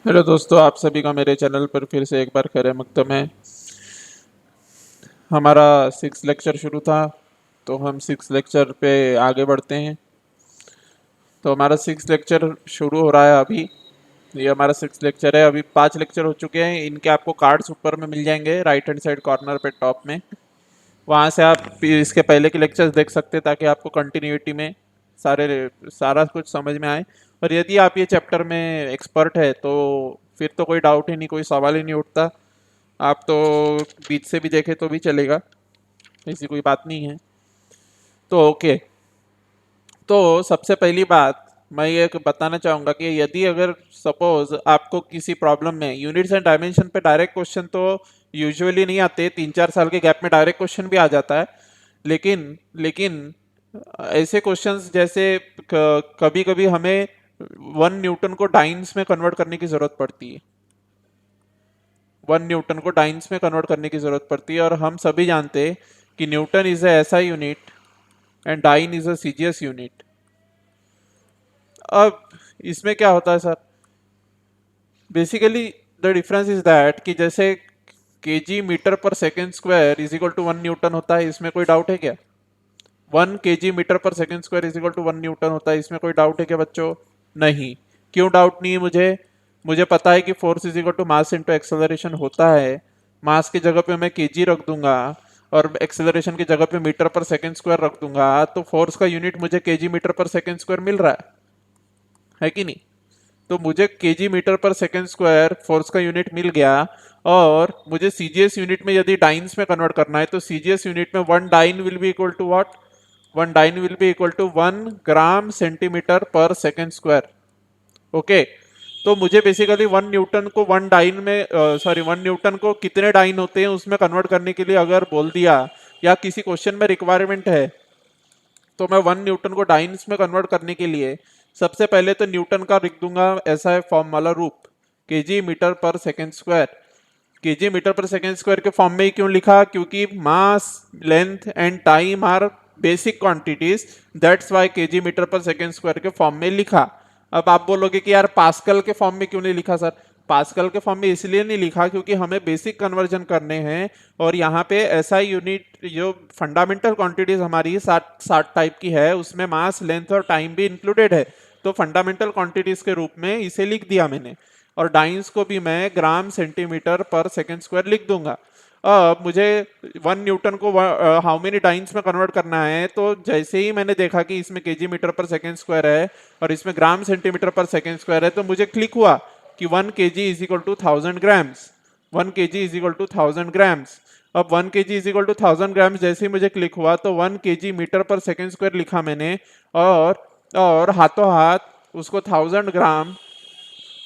Hello दोस्तों, आप सभी का मेरे चैनल पर फिर से एक बार खैर मकदम है। हमारा 6 लेक्चर शुरू था, तो हम 6 लेक्चर पे आगे बढ़ते हैं। तो हमारा 6 लेक्चर शुरू हो रहा है अभी। ये हमारा 6 लेक्चर है। अभी 5 लेक्चर हो चुके हैं। इनके आपको कार्ड्स ऊपर में मिल जाएंगे, राइट हैंड साइड कॉर्नर पे टॉप में। वहाँ से आप इसके पहले के लेक्चर्स देख सकते हैं, ताकि आपको कंटिन्यूटी में सारा कुछ समझ में आए। और यदि आप ये चैप्टर में एक्सपर्ट है तो फिर तो कोई डाउट ही नहीं, कोई सवाल ही नहीं उठता। आप तो बीच से भी देखे तो भी चलेगा, ऐसी कोई बात नहीं है। तो ओके। तो सबसे पहली बात मैं ये बताना चाहूँगा कि यदि अगर सपोज आपको किसी प्रॉब्लम में यूनिट्स एंड डायमेंशन पे डायरेक्ट क्वेश्चन तो यूजुअली नहीं आते, 3-4 साल के गैप में डायरेक्ट क्वेश्चन भी आ जाता है। लेकिन लेकिन ऐसे क्वेश्चंस जैसे कभी कभी हमें 1 न्यूटन को डाइन्स में कन्वर्ट करने की जरूरत पड़ती है। 1 न्यूटन को डाइन्स में कन्वर्ट करने की जरूरत पड़ती है, और हम सभी जानते हैं कि newton is a SI unit and dyne is a CGS unit. अब इसमें क्या होता है sir, basically the difference is that कि जैसे केजी मीटर पर second square is equal to 1 newton होता है, इसमें कोई डाउट है क्या? 1 kg मीटर पर second square is equal to 1 newton होता है, इसमें कोई डाउट है क्या बच्चों? नहीं। क्यों डाउट नहीं है? मुझे मुझे पता है कि force is equal to mass into acceleration होता है। मास की जगह पे मैं केजी रख दूंगा और एक्सेलरेशन की जगह पे मीटर पर सेकेंड स्क्वायर रख दूंगा, तो फोर्स का यूनिट मुझे केजी मीटर पर सेकेंड स्क्वायर मिल रहा है कि नहीं? तो मुझे केजी मीटर पर सेकेंड स्क्वायर फोर्स का यूनिट मिल गया। और मुझे सीजीएस यूनिट में यदि डाइन्स में कन्वर्ट करना है, तो सीजीएस यूनिट में 1 dyne will be equal to what? 1 dyne will be equal to 1 gram centimetre per second square. Okay. तो मुझे बेसिकली 1 न्यूटन को 1 डाइन में, सॉरी, 1 न्यूटन को कितने डाइन होते हैं उसमें कन्वर्ट करने के लिए अगर बोल दिया, या किसी क्वेश्चन में रिक्वायरमेंट है, तो मैं 1 न्यूटन को डाइन्स में कन्वर्ट करने के लिए सबसे पहले तो न्यूटन का लिख दूंगा ऐसा है फॉर्म वाला रूप, केजी मीटर पर सेकेंड स्क्वायर। केजी मीटर पर सेकेंड स्क्वायर के फॉर्म में ही क्यों लिखा? क्योंकि mass, length and time are basic quantities, that's why KG metre पर सेकेंड स्क्वायर के फॉर्म में लिखा। अब आप बोलोगे कि यार पास्कल के फॉर्म में क्यों नहीं लिखा सर? पास्कल के फॉर्म में इसलिए नहीं लिखा क्योंकि हमें बेसिक कन्वर्जन करने हैं, और यहाँ पे ऐसा यूनिट जो फंडामेंटल क्वांटिटीज हमारी 60 टाइप की है, उसमें मास, लेंथ और टाइम भी इंक्लूडेड है। तो फंडामेंटल क्वांटिटीज के रूप में इसे लिख दिया मैंने, और डाइंस को भी मैं gram centimetre per second square लिख दूंगा। अब मुझे 1 न्यूटन को हाउ मेनी डाइंस में कन्वर्ट करना है, तो जैसे ही मैंने देखा कि इसमें केजी मीटर पर सेकेंड स्क्वायर है और इसमें gram centimetre per second square है, तो मुझे क्लिक हुआ कि 1 kg is equal to 1000 grams. 1 kg is equal to 1000 grams. अब 1 kg is equal to 1000 grams जैसे ही मुझे क्लिक हुआ, तो 1 kg मीटर पर सेकेंड स्क्वायर लिखा मैंने, और हाथों हाथ उसको 1000 ग्राम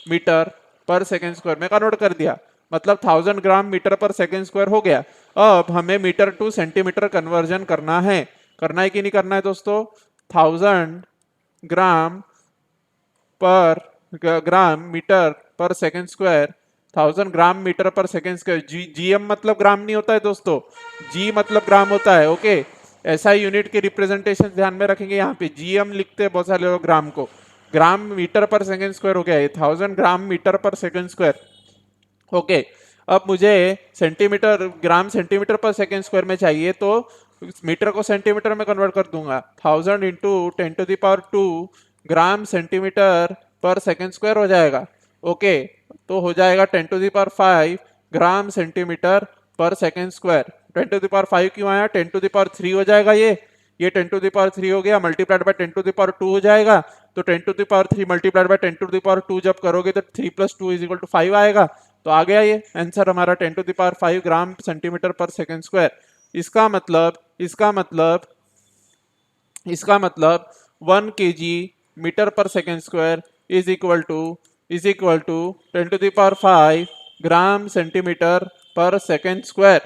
मीटर पर सेकेंड स्क्वायर में कन्वर्ट कर दिया। मतलब 1000 ग्राम मीटर पर सेकेंड स्क्वायर हो गया। अब हमें मीटर टू सेंटीमीटर कन्वर्जन करना है कि नहीं करना है दोस्तों? 1000 ग्राम पर ग्राम मीटर पर सेकेंड स्क्वायर, 1000 ग्राम मीटर पर सेकेंड स्क्वायर। जीएम मतलब ग्राम नहीं होता है दोस्तों, जी मतलब ग्राम होता है। ओके। ऐसा यूनिट के रिप्रेजेंटेशन ध्यान में रखेंगे, यहाँ पे जीएम लिखते हैं बहुत सारे लोग ग्राम को। ग्राम मीटर पर सेकेंड स्क्वायर हो गया ये 1000 ग्राम मीटर पर सेकेंड स्क्वायर। ओके। अब मुझे centimetre, gram centimetre per second square में चाहिए, तो मीटर को सेंटीमीटर में कन्वर्ट कर दूंगा। 1000 × 10⁻², ग्राम सेंटीमीटर पर सेकेंड स्क्वायर हो जाएगा। ओके। तो हो जाएगा 10⁵ gram centimetre per second square. 10⁵ क्यों आया? 10⁻³ हो जाएगा ये 10⁻³ हो गया, मल्टीप्लाइड बाय 10⁻² हो जाएगा। तो 10⁻³ मल्टीप्लाइड बाय 10⁻² जब करोगे तो 3 + 2 इज इक्वल टू 5 आएगा। तो आ गया ये आंसर हमारा 10⁵ gram centimetre per second square. इसका मतलब इसका मतलब इसका मतलब 1 kg मीटर पर second square is equal to 10⁵ gram centimetre per second square.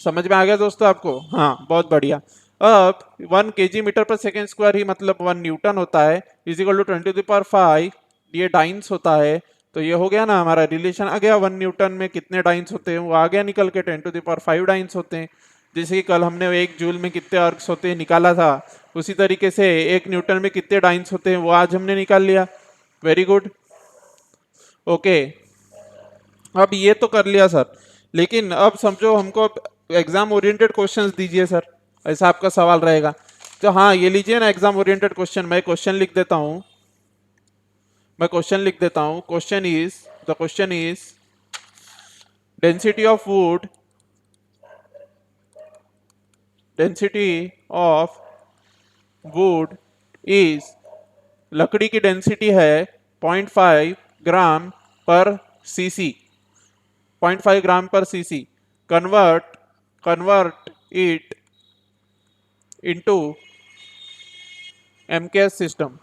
समझ में आ गया दोस्तों आपको? हाँ, बहुत बढ़िया। अब 1 kg मीटर पर सेकेंड स्क्वायर ही मतलब 1 न्यूटन होता है, इज इक्वल टू 10⁵, ये डाइन्स होता है। तो ये हो गया ना, हमारा रिलेशन आ गया। 1 न्यूटन में कितने डाइन्स होते हैं वो आ गया निकल के, 10⁵ डाइन्स होते हैं। जैसे कि कल हमने 1 जूल में कितने अर्क्स होते हैं निकाला था, उसी तरीके से 1 न्यूटन में कितने डाइन्स होते हैं वो आज हमने निकाल लिया। Very good. ओके, अब ये तो कर लिया सर, लेकिन अब समझो हमको एग्जाम ओरिएंटेड क्वेश्चंस दीजिए सर, ऐसा आपका सवाल रहेगा। तो हाँ, ये लीजिए ना एग्जाम ओरिएंटेड क्वेश्चन, मैं क्वेश्चन लिख देता हूँ, question is density of would, density of would is, लकड़ी की डेंसिटी है 0.5 gram per CC, 0.5 gram per CC, convert convert it into MKS system.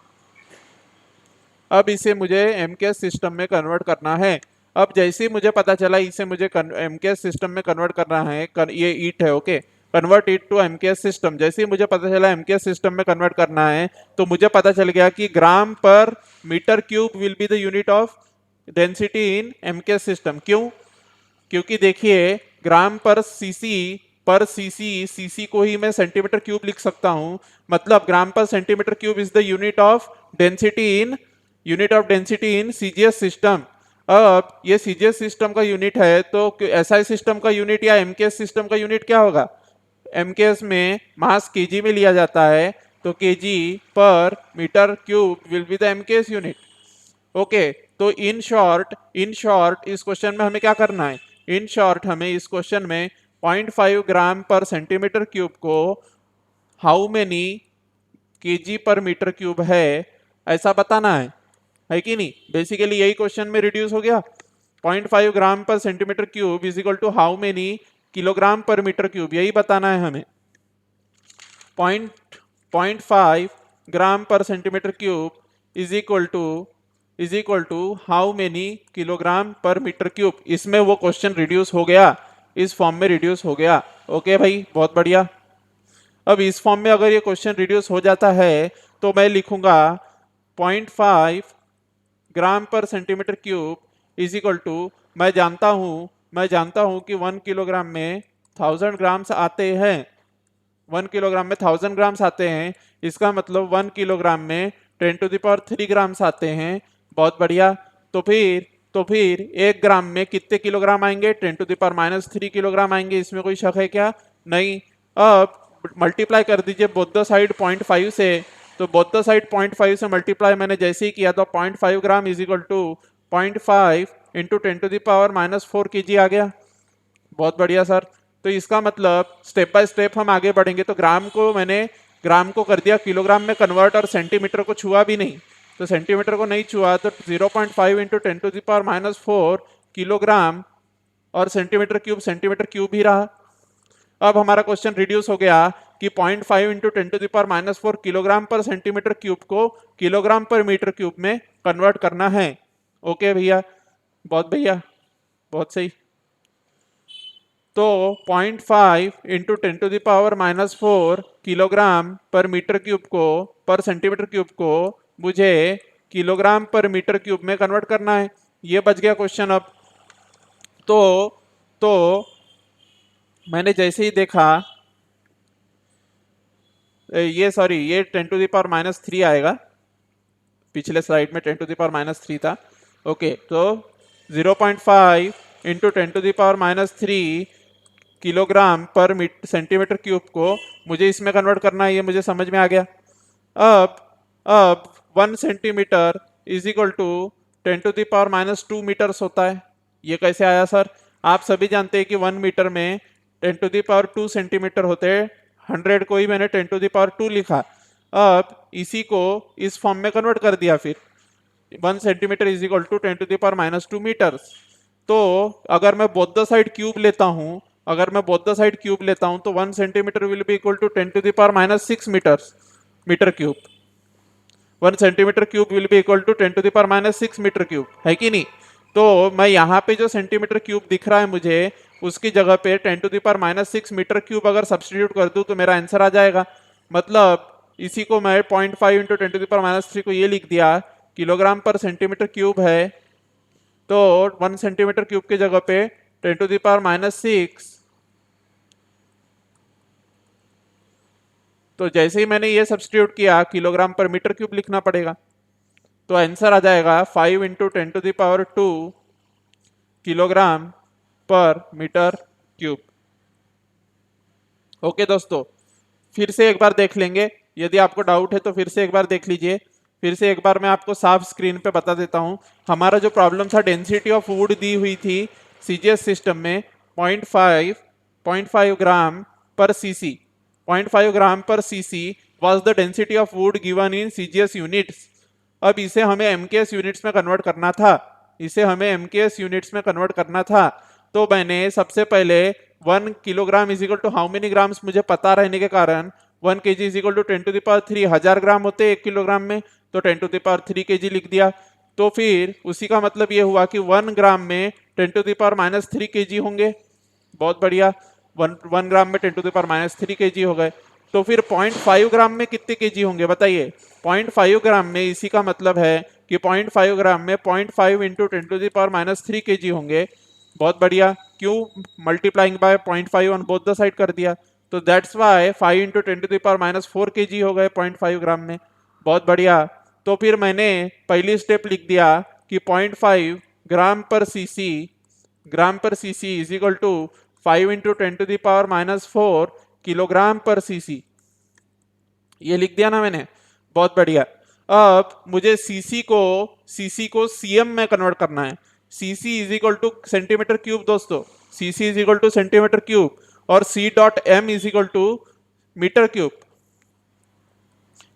अब इसे मुझे एमकेएस सिस्टम में कन्वर्ट करना है। अब जैसे ही मुझे पता चला इसे मुझे एमकेएस सिस्टम में कन्वर्ट करना है, ये ईट है, okay, convert it to MKS system, जैसे ही मुझे पता चला एमकेएस सिस्टम में कन्वर्ट करना है, तो मुझे पता चल गया कि gram per metre cube will be the unit of density in MKS system. क्यों? क्योंकि देखिए ग्राम पर सीसी, सीसी को ही मैं सेंटीमीटर क्यूब लिख सकता हूं, मतलब ग्राम per centimetre cube is the unit of density in CGS system. अब ये सीजीएस सिस्टम का यूनिट है, तो एसआई सिस्टम का यूनिट या एमकेएस सिस्टम का यूनिट क्या होगा? एमकेएस में मास केजी में लिया जाता है, तो KG per metre cube will be the MKS unit. Okay, तो इन शॉर्ट इस क्वेश्चन में हमें क्या करना है? इन शॉर्ट हमें इस क्वेश्चन में 0.5 ग्राम पर सेंटीमीटर क्यूब को how many KG per metre cube है ऐसा बताना है कि नहीं? बेसिकली यही क्वेश्चन में रिड्यूस हो गया। 0.5 gram per centimetre cube is equal to how many kilogram per metre cube, यही बताना है हमें। 0.5 gram per centimetre cube is equal to how many kilogram per metre cube. इसमें वो क्वेश्चन रिड्यूस हो गया, इस फॉर्म में रिड्यूस हो गया। ओके भाई, बहुत बढ़िया। अब इस फॉर्म में अगर ये क्वेश्चन रिड्यूस हो जाता है तो मैं लिखूंगा 0.5 gram per centimetre cube is equal to, मैं जानता हूं कि 1 किलोग्राम में 1000 ग्राम्स आते हैं, 1 किलोग्राम में 1000 ग्राम्स आते हैं, इसका मतलब 1 किलोग्राम में 10⁻³ ग्राम्स आते हैं। बहुत बढ़िया। तो फिर 1 ग्राम में कितने किलोग्राम आएंगे? 10⁻³ किलोग्राम आएंगे, इसमें कोई शक है क्या? नहीं। अब मल्टीप्लाई कर दीजिए बोथ द साइड 0.5 से, तो बोथ द साइड 0.5 से मल्टीप्लाई मैंने जैसे ही किया तो 0.5 gram is equal to 0.5 into 10⁻⁴ KG आ गया। बहुत बढ़िया सर। तो इसका मतलब स्टेप बाय स्टेप हम आगे बढ़ेंगे। तो ग्राम को कर दिया किलोग्राम में कन्वर्ट, और सेंटीमीटर को छुआ भी नहीं, तो सेंटीमीटर को नहीं छुआ तो 0.5 इंटू 10⁻⁴ किलोग्राम, और सेंटीमीटर क्यूब ही रहा। अब हमारा क्वेश्चन रिड्यूस हो गया कि 0.5 इंटू 10⁻⁴ किलोग्राम पर सेंटीमीटर क्यूब को किलोग्राम पर मीटर क्यूब में कन्वर्ट करना है। ओके भैया, बहुत सही। तो 0.5 into 10⁻⁴ kilogram per metre cube को, पर सेंटीमीटर क्यूब को मुझे किलोग्राम पर मीटर क्यूब में कन्वर्ट करना है। ये बच गया क्वेश्चन। अब तो मैंने जैसे ही देखा, ये 10⁻³ आएगा, पिछले स्लाइड में 10⁻³ था। ओके, तो 0.5 इंटू 10⁻³ किलोग्राम पर सेंटीमीटर क्यूब को मुझे इसमें कन्वर्ट करना है, ये मुझे समझ में आ गया। अब 1 centimetre is equal to 10⁻² metres होता है। ये कैसे आया सर? आप सभी जानते हैं कि 1 मीटर में 10⁻² सेंटीमीटर होते हैं, 100 को ही मैंने 10⁻² लिखा। अब इसी को इस फॉर्म में कन्वर्ट कर दिया, फिर 1 centimetre is equal to 10⁻² metres. तो अगर मैं बोथ द साइड क्यूब लेता हूं, तो 1 centimetre will be equal to 10⁻⁶ metre cube. 1 centimetre cube will be equal to 10⁻⁶ metre cube, है कि नहीं? तो मैं यहाँ पे जो सेंटीमीटर क्यूब दिख रहा है मुझे, उसकी जगह पे 10⁻⁶ मीटर क्यूब अगर सब्सटीट्यूट कर दूं तो मेरा आंसर आ जाएगा। मतलब इसी को मैं 0.5 इंटू 10⁻³ को ये लिख दिया, किलोग्राम पर सेंटीमीटर क्यूब है, तो 1 सेंटीमीटर क्यूब की जगह पे 10⁻⁶। तो जैसे ही मैंने ये सब्स्टिट्यूट किया, किलोग्राम पर मीटर क्यूब लिखना पड़ेगा। तो आंसर आ जाएगा 5 into 10⁻², kilogram per metre cube. Okay दोस्तों, फिर से एक बार देख लेंगे, यदि आपको डाउट है तो फिर से एक बार देख लीजिए। फिर से एक बार मैं आपको साफ स्क्रीन पे बता देता हूं। हमारा जो प्रॉब्लम था, डेंसिटी ऑफ वुड दी हुई थी सीजीएस सिस्टम में 0.5 gram per CC. 0.5 gram per CC was the density of would given in CGS units. अब इसे हमें एमकेएस यूनिट्स में कन्वर्ट करना था, इसे हमें एमकेएस यूनिट्स में कन्वर्ट करना था। तो मैंने सबसे पहले 1 kilogram is equal to how many grams मुझे पता रहने के कारण 1 KG is equal to 10⁻³ 1000 gram होते 1 किलोग्राम में, तो 10⁻³ केजी लिख दिया। तो फिर उसी का मतलब ये हुआ कि 1 ग्राम में 10⁻³ केजी होंगे। बहुत बढ़िया, 1 ग्राम में 10⁻³ केजी हो गए। तो फिर 0.5 ग्राम में कितने केजी होंगे बताइए? 0.5 ग्राम में, इसी का मतलब है कि 0.5 ग्राम में 0.5 इंटू 10⁻³ केजी होंगे। बहुत बढ़िया, क्यों? Multiplying by 0.5 on both the side कर दिया, तो दैट्स वाई 5 इंटू 10⁻⁴ केजी हो गए 0.5 ग्राम में। बहुत बढ़िया, तो फिर मैंने पहली स्टेप लिख दिया कि 0.5 gram per CC is equal to 5 into 10⁻⁴ kilogram per CC. ये लिख दिया ना मैंने। बहुत बढ़िया, अब मुझे सीसी को सीएम में कन्वर्ट करना है। CC is equal to centimetre cube दोस्तों, CC is equal to centimetre cube, और C dot M is equal to metre cube.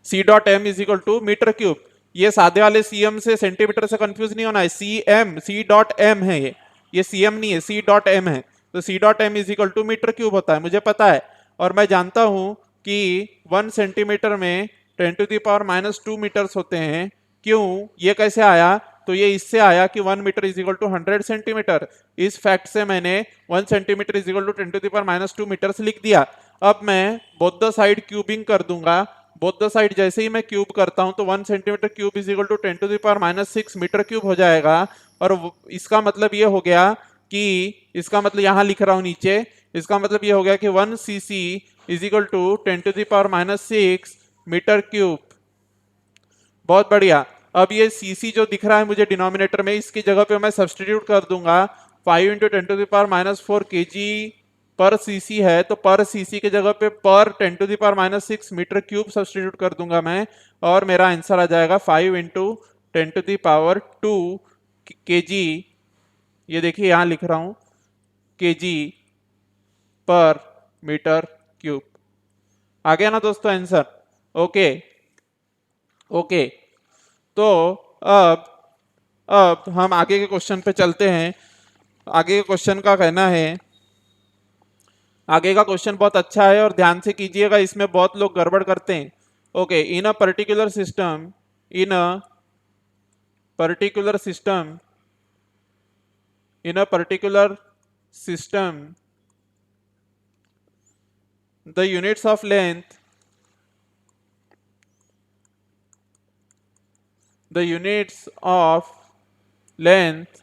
C dot M is equal to metre cube. ये सादे वाले CM से, centimetre से confuse नहीं होना है। सी डॉट एम है, ये सीएम नहीं है, सी डॉट एम है। तो C dot M is equal to metre cube होता है, मुझे पता है। और मैं जानता हूं कि 1 सेंटीमीटर में 10⁻² मीटर्स होते हैं। क्यों? ये कैसे आया? तो ये इससे आया कि 1 metre is equal to 100 centimetre. इस फैक्ट से मैंने 1 centimetre is equal to 10⁻² metres लिख दिया। अब मैं बोथ द साइड क्यूबिंग कर दूंगा। बोथ द साइड जैसे ही मैं क्यूब करता हूं तो 1 centimetre cube is equal to 10⁻⁶ metre cube हो जाएगा। और इसका मतलब ये हो गया कि, इसका मतलब यहां लिख रहा हूं नीचे, इसका मतलब ये हो गया कि 1 CC is equal to 10⁻⁶ metre cube. बहुत बढ़िया, अब ये सीसी जो दिख रहा है मुझे डिनोमिनेटर में, इसकी जगह पे मैं सब्सटीट्यूट कर दूंगा 5 इंटू 10⁻⁴ केजी पर सीसी है, तो पर सीसी के जगह पे पर 10⁻⁶ मीटर क्यूब सब्सटीट्यूट कर दूंगा मैं, और मेरा आंसर आ जाएगा 5 इंटू 10⁻² केजी। ये देखिए यहां लिख रहा हूं, केजी पर मीटर क्यूब। आ गया ना दोस्तों आंसर? ओके ओके, तो अब हम आगे के क्वेश्चन पे चलते हैं। आगे के क्वेश्चन का कहना है, आगे का क्वेश्चन बहुत अच्छा है और ध्यान से कीजिएगा, इसमें बहुत लोग गड़बड़ करते हैं। Okay, in a particular system, in a particular system, in a particular system, the units of length, the units of length,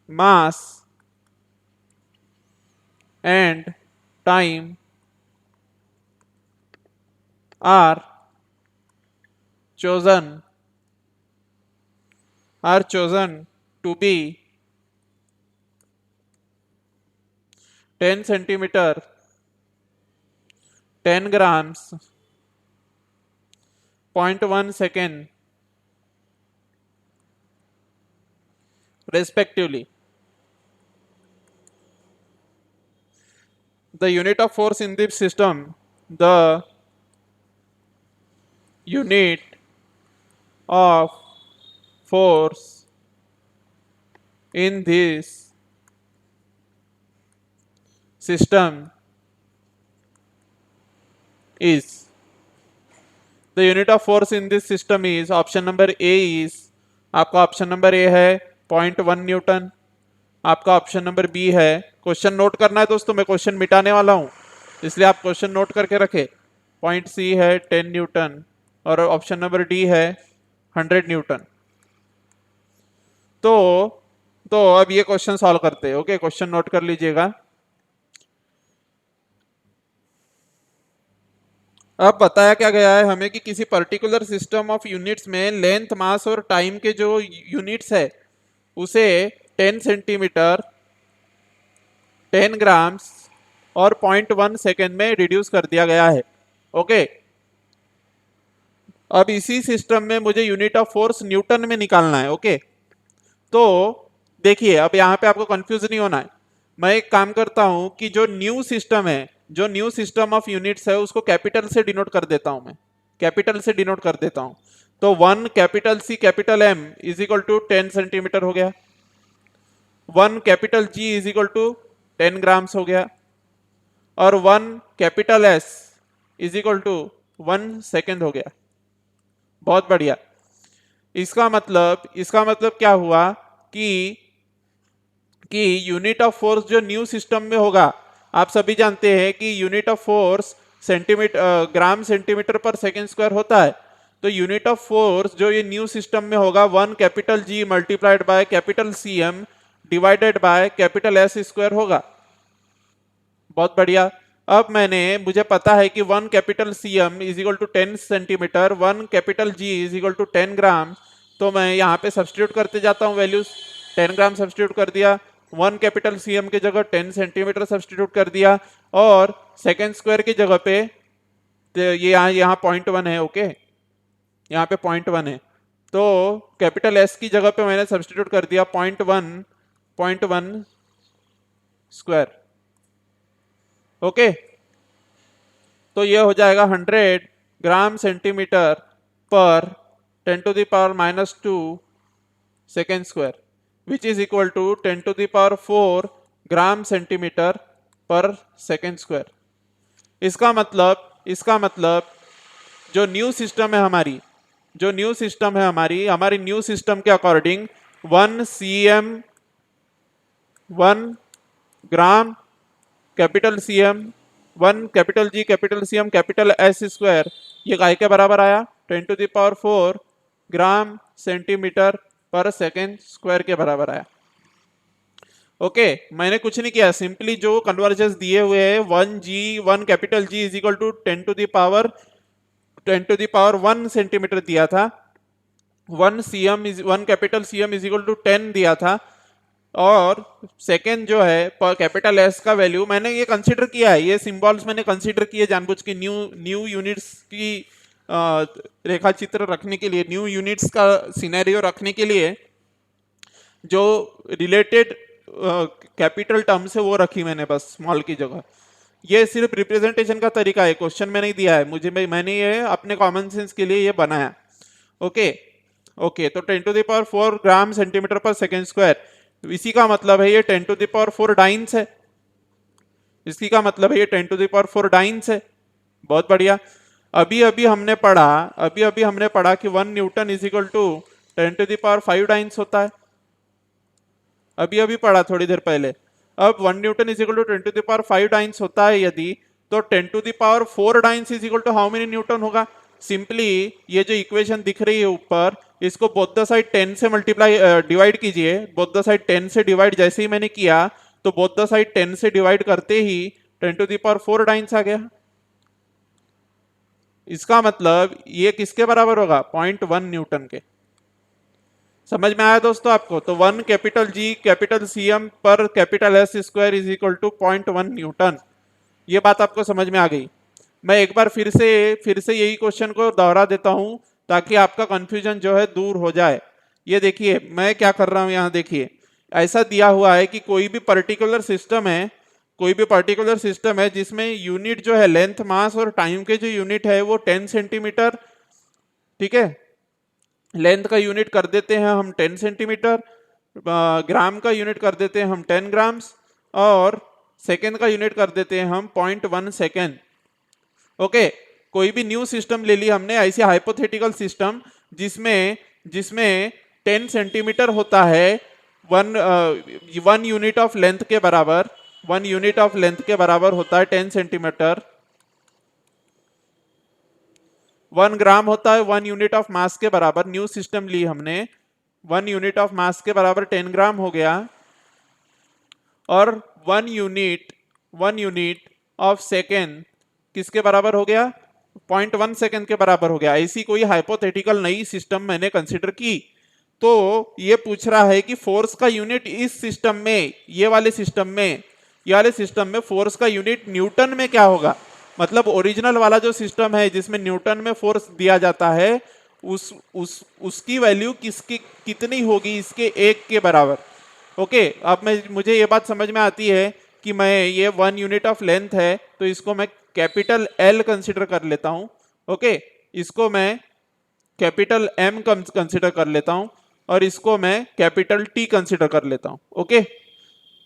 mass and time are chosen to be 10 centimeter, 10 grams, 0.1 second respectively. The unit of force in this system, the unit of force in this system is, the unit of force in this system is, option number A is, आपका option number A है 0.1 Newton, आपका option number B है। Question note करना है दोस्तों, मैं question मिटाने वाला हूं, इसलिए आप क्वेश्चन नोट करके रखे। पॉइंट सी है 10 न्यूटन और ऑप्शन नंबर डी है 100 न्यूटन। तो अब ये क्वेश्चन सॉल्व करते हैं। ओके, क्वेश्चन नोट कर लीजिएगा। अब बताया क्या गया है हमें कि किसी पर्टिकुलर सिस्टम ऑफ यूनिट्स में लेंथ, मास और टाइम के जो यूनिट्स है उसे 10 सेंटीमीटर, 10 ग्राम्स और 0.1 सेकेंड में रिड्यूस कर दिया गया है। ओके, अब इसी सिस्टम में मुझे यूनिट ऑफ फोर्स न्यूटन में निकालना है। ओके, तो देखिए अब यहाँ पे आपको कंफ्यूज नहीं होना है। मैं एक काम करता हूं कि जो न्यू सिस्टम है, जो न्यू सिस्टम ऑफ यूनिट्स है उसको कैपिटल से डिनोट कर देता हूं, मैं कैपिटल से डिनोट कर देता हूं। तो 1 capital C capital M is equal to 10 centimetre हो गया, 1 capital G is equal to 10 grams हो गया, और 1 capital S is equal to 1 second हो गया। बहुत बढ़िया। इसका मतलब क्या हुआ कि यूनिट ऑफ फोर्स जो न्यू सिस्टम में होगा, आप सभी जानते हैं कि unit of force centimetre, gram centimetre per second square होता है। तो यूनिट ऑफ फोर्स जो ये न्यू सिस्टम में होगा 1 capital G multiplied by capital C M divided by capital S square होगा। बहुत बढ़िया। अब मुझे पता है कि 1 capital C M is equal to 10 centimetre, 1 capital G is equal to 10 gram. तो मैं यहाँ पे सब्सटीट्यूट करते जाता हूँ वैल्यूज। 10 ग्राम सब्सटीट्यूट कर दिया, 1 कैपिटल सी एम की जगह 10 सेंटीमीटर सब्सटीट्यूट कर दिया, और सेकेंड स्क्वायर की जगह पे तो ये यहाँ 0.1 है। ओके, यहाँ पे 0.1 है, तो कैपिटल एस की जगह पे मैंने सब्सटीट्यूट कर दिया 0.1 स्क्वायर। ओके, तो ये हो जाएगा 100 ग्राम centimetre per 10 to the power -2 second square, which is equal to 10 to the power 4 gram centimetre per second square. इसका मतलब जो न्यू सिस्टम है हमारी, हमारी न्यू सिस्टम के according 1 cm 1 gram capital C M, 1 capital G capital C M capital S square, ये काय के बराबर आया 10 to the power 4 gram centimetre per second square के बराबर आया। ओके, मैंने कुछ नहीं किया, सिंपली जो कन्वर्जेंस दिए हुए हैं 1 capital G is equal to 10 to the power 1 centimetre दिया था, 1 capital C M is equal to 10 दिया था, और सेकेंड जो है पर कैपिटल एस का वैल्यू मैंने ये कंसीडर किया है, ये सिंबल्स मैंने कंसीडर किए जानबूझ के न्यू यूनिट्स की रेखा चित्र रखने के लिए, न्यू यूनिट्स का सिनेरियो रखने के लिए जो रिलेटेड कैपिटल टर्म्स है वो रखी मैंने बस स्मॉल की जगह। ये सिर्फ रिप्रेजेंटेशन का तरीका है, क्वेश्चन में नहीं दिया है मुझे, मैंने ये अपने कॉमन सेंस के लिए ये बनाया। ओके ओके, तो 10 to the power 4 gram centimetre per second square, इसी का मतलब है ये 10 टू द पावर 4 डाइन्स है, इसी का मतलब है ये 10 टू द पावर 4 डाइन्स है। बहुत बढ़िया। अभी अभी हमने पढ़ा कि 1 newton is equal to 10 to the power 5 dynes होता है, अभी अभी पढ़ा थोड़ी देर पहले। अब 1 newton is equal to 10 to the power 5 dynes होता है यदि, तो 10 to the power 4 dynes is equal to how many newton होगा। सिंपली ये जो इक्वेशन दिख रही है ऊपर, इसको बोथ द साइड 10 से मल्टीप्लाई डिवाइड कीजिए, बोथ द साइड 10 से डिवाइड जैसे ही मैंने किया तो बोथ द साइड 10 से डिवाइड करते ही 10 टू द पावर 4 डाइन्स आ गया। इसका मतलब ये किसके बराबर होगा, 0.1 न्यूटन के। समझ में आया दोस्तों आपको? तो 1 capital G capital C M per capital S square is equal to 0.1 newton, ये बात आपको समझ में आ गई। मैं एक बार फिर से यही क्वेश्चन को दोहरा देता हूं ताकि आपका कंफ्यूजन जो है दूर हो जाए। ये देखिए मैं क्या कर रहा हूं, यहाँ देखिए ऐसा दिया हुआ है कि कोई भी पर्टिकुलर सिस्टम है जिसमें यूनिट जो है लेंथ, मास और टाइम के जो यूनिट है वो 10 सेंटीमीटर, ठीक है, लेंथ का यूनिट कर देते हैं हम 10 सेंटीमीटर, ग्राम का यूनिट कर देते हैं हम 10 ग्राम्स, और सेकेंड का यूनिट कर देते हैं हम 0.1 सेकेंड। ओके, कोई भी न्यू सिस्टम ले ली हमने, ऐसी हाइपोथेटिकल सिस्टम जिसमें 10 सेंटीमीटर होता है, वन यूनिट ऑफ लेंथ के बराबर, 1 यूनिट ऑफ लेंथ के बराबर होता है 10 सेंटीमीटर, 1 ग्राम होता है 1 यूनिट ऑफ मास के बराबर। न्यू सिस्टम ली हमने, 1 यूनिट ऑफ मास के बराबर 10 ग्राम हो गया, और 1 यूनिट ऑफ सेकेंड किसके बराबर हो गया, 0.1 सेकंड के बराबर हो गया। ऐसी कोई हाइपोथेटिकल नई सिस्टम मैंने कंसिडर की, तो ये पूछ रहा है कि फोर्स का यूनिट इस सिस्टम में, ये वाले सिस्टम में फोर्स का यूनिट न्यूटन में क्या होगा। मतलब ओरिजिनल वाला जो सिस्टम है जिसमें न्यूटन में फोर्स दिया जाता है, उसकी वैल्यू किसकी कितनी होगी, इसके 1 के बराबर। ओके, अब मुझे ये बात समझ में आती है कि मैं ये 1 यूनिट ऑफ लेंथ है तो इसको मैं कैपिटल एल कंसिडर कर लेता हूं। ओके, इसको मैं कैपिटल एम कंसिडर कर लेता हूं और इसको मैं कैपिटल टी कंसिडर कर लेता हूं। ओके,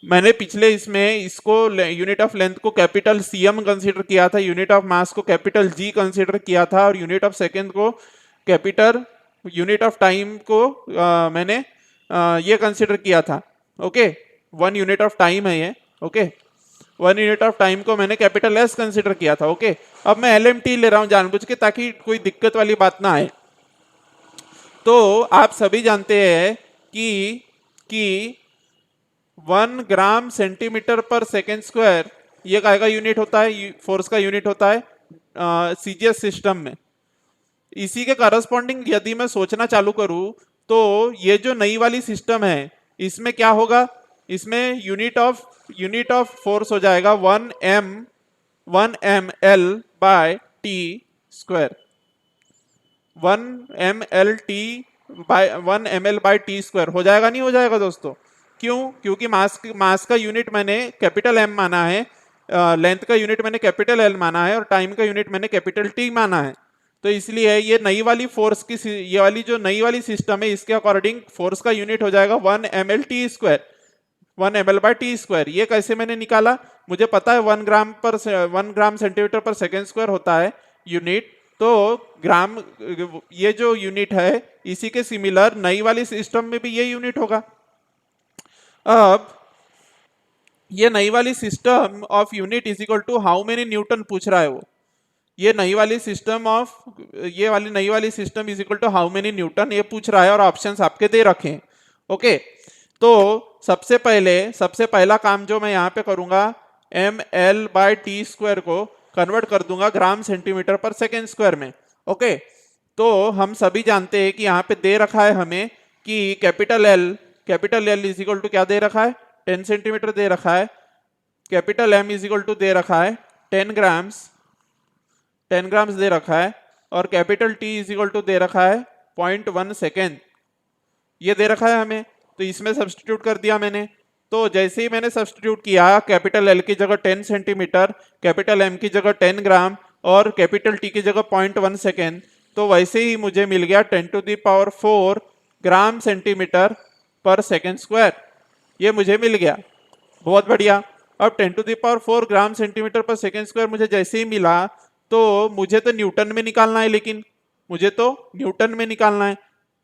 मैंने पिछले इसमें इसको यूनिट ऑफ लेंथ को कैपिटल सीएम कंसिडर किया था, यूनिट ऑफ मास को कैपिटल जी कंसिडर किया था और यूनिट ऑफ सेकेंड को कैपिटल, यूनिट ऑफ टाइम को मैंने ये कंसिडर किया था। ओके, 1 यूनिट ऑफ टाइम है ये। ओके, 1 यूनिट ऑफ टाइम को मैंने कैपिटल एस कंसिडर किया था। ओके, अब मैं एलएमटी ले रहा हूं जानबूझ के ताकि कोई दिक्कत वाली बात ना आए। तो आप सभी जानते हैं कि 1 gram centimetre per second square ये काय का यूनिट होता है, फोर्स का यूनिट होता है सीजीएस सिस्टम में। इसी के करस्पॉन्डिंग यदि मैं सोचना चालू करूं तो ये जो नई वाली सिस्टम है इसमें क्या होगा, इसमें यूनिट ऑफ फोर्स हो जाएगा 1 M L by T square. 1 M L by T square हो जाएगा, नहीं हो जाएगा दोस्तों? क्यों? क्योंकि मास का यूनिट मैंने कैपिटल एम माना है, लेंथ का यूनिट मैंने कैपिटल एल माना है और टाइम का यूनिट मैंने कैपिटल टी माना है। तो इसलिए ये नई वाली फोर्स की, ये वाली जो नई वाली सिस्टम है इसके अकॉर्डिंग फोर्स का यूनिट हो जाएगा 1 M L T square, 1 M L by T square. ये कैसे मैंने निकाला? मुझे पता है 1 gram centimetre per second square होता है यूनिट, तो ग्राम, ये जो यूनिट है इसी के सिमिलर नई वाली सिस्टम में भी ये यूनिट होगा। अब ये नई वाली system of unit is equal to how many newton पूछ रहा है वो। ये नई वाली system is equal to how many newton ये पूछ रहा है और ऑप्शंस आपके दे रखे हैं। ओके, तो सबसे पहला काम जो मैं यहाँ पे करूंगा, M L by T square को कन्वर्ट कर दूंगा gram centimetre per second square में। ओके, तो हम सभी जानते हैं कि यहाँ पे दे रखा है हमें कि capital L is equal to क्या दे रखा है, 10 सेंटीमीटर दे रखा है। Capital M is equal to दे रखा है 10 ग्राम्स दे रखा है और capital T is equal to दे रखा है 0.1 सेकेंड, ये दे रखा है हमें। तो इसमें सब्स्टिट्यूट कर दिया मैंने। तो जैसे ही मैंने सब्स्टिट्यूट किया, कैपिटल एल की जगह 10 सेंटीमीटर, कैपिटल एम की जगह 10 ग्राम और कैपिटल टी की जगह 0.1 सेकेंड, तो वैसे ही मुझे मिल गया 10⁴ gram centimetre per second square. ये मुझे मिल गया, बहुत बढ़िया। अब 10⁴ gram centimetre per second square मुझे जैसे ही मिला तो मुझे तो न्यूटन में निकालना है, लेकिन मुझे तो न्यूटन में निकालना है,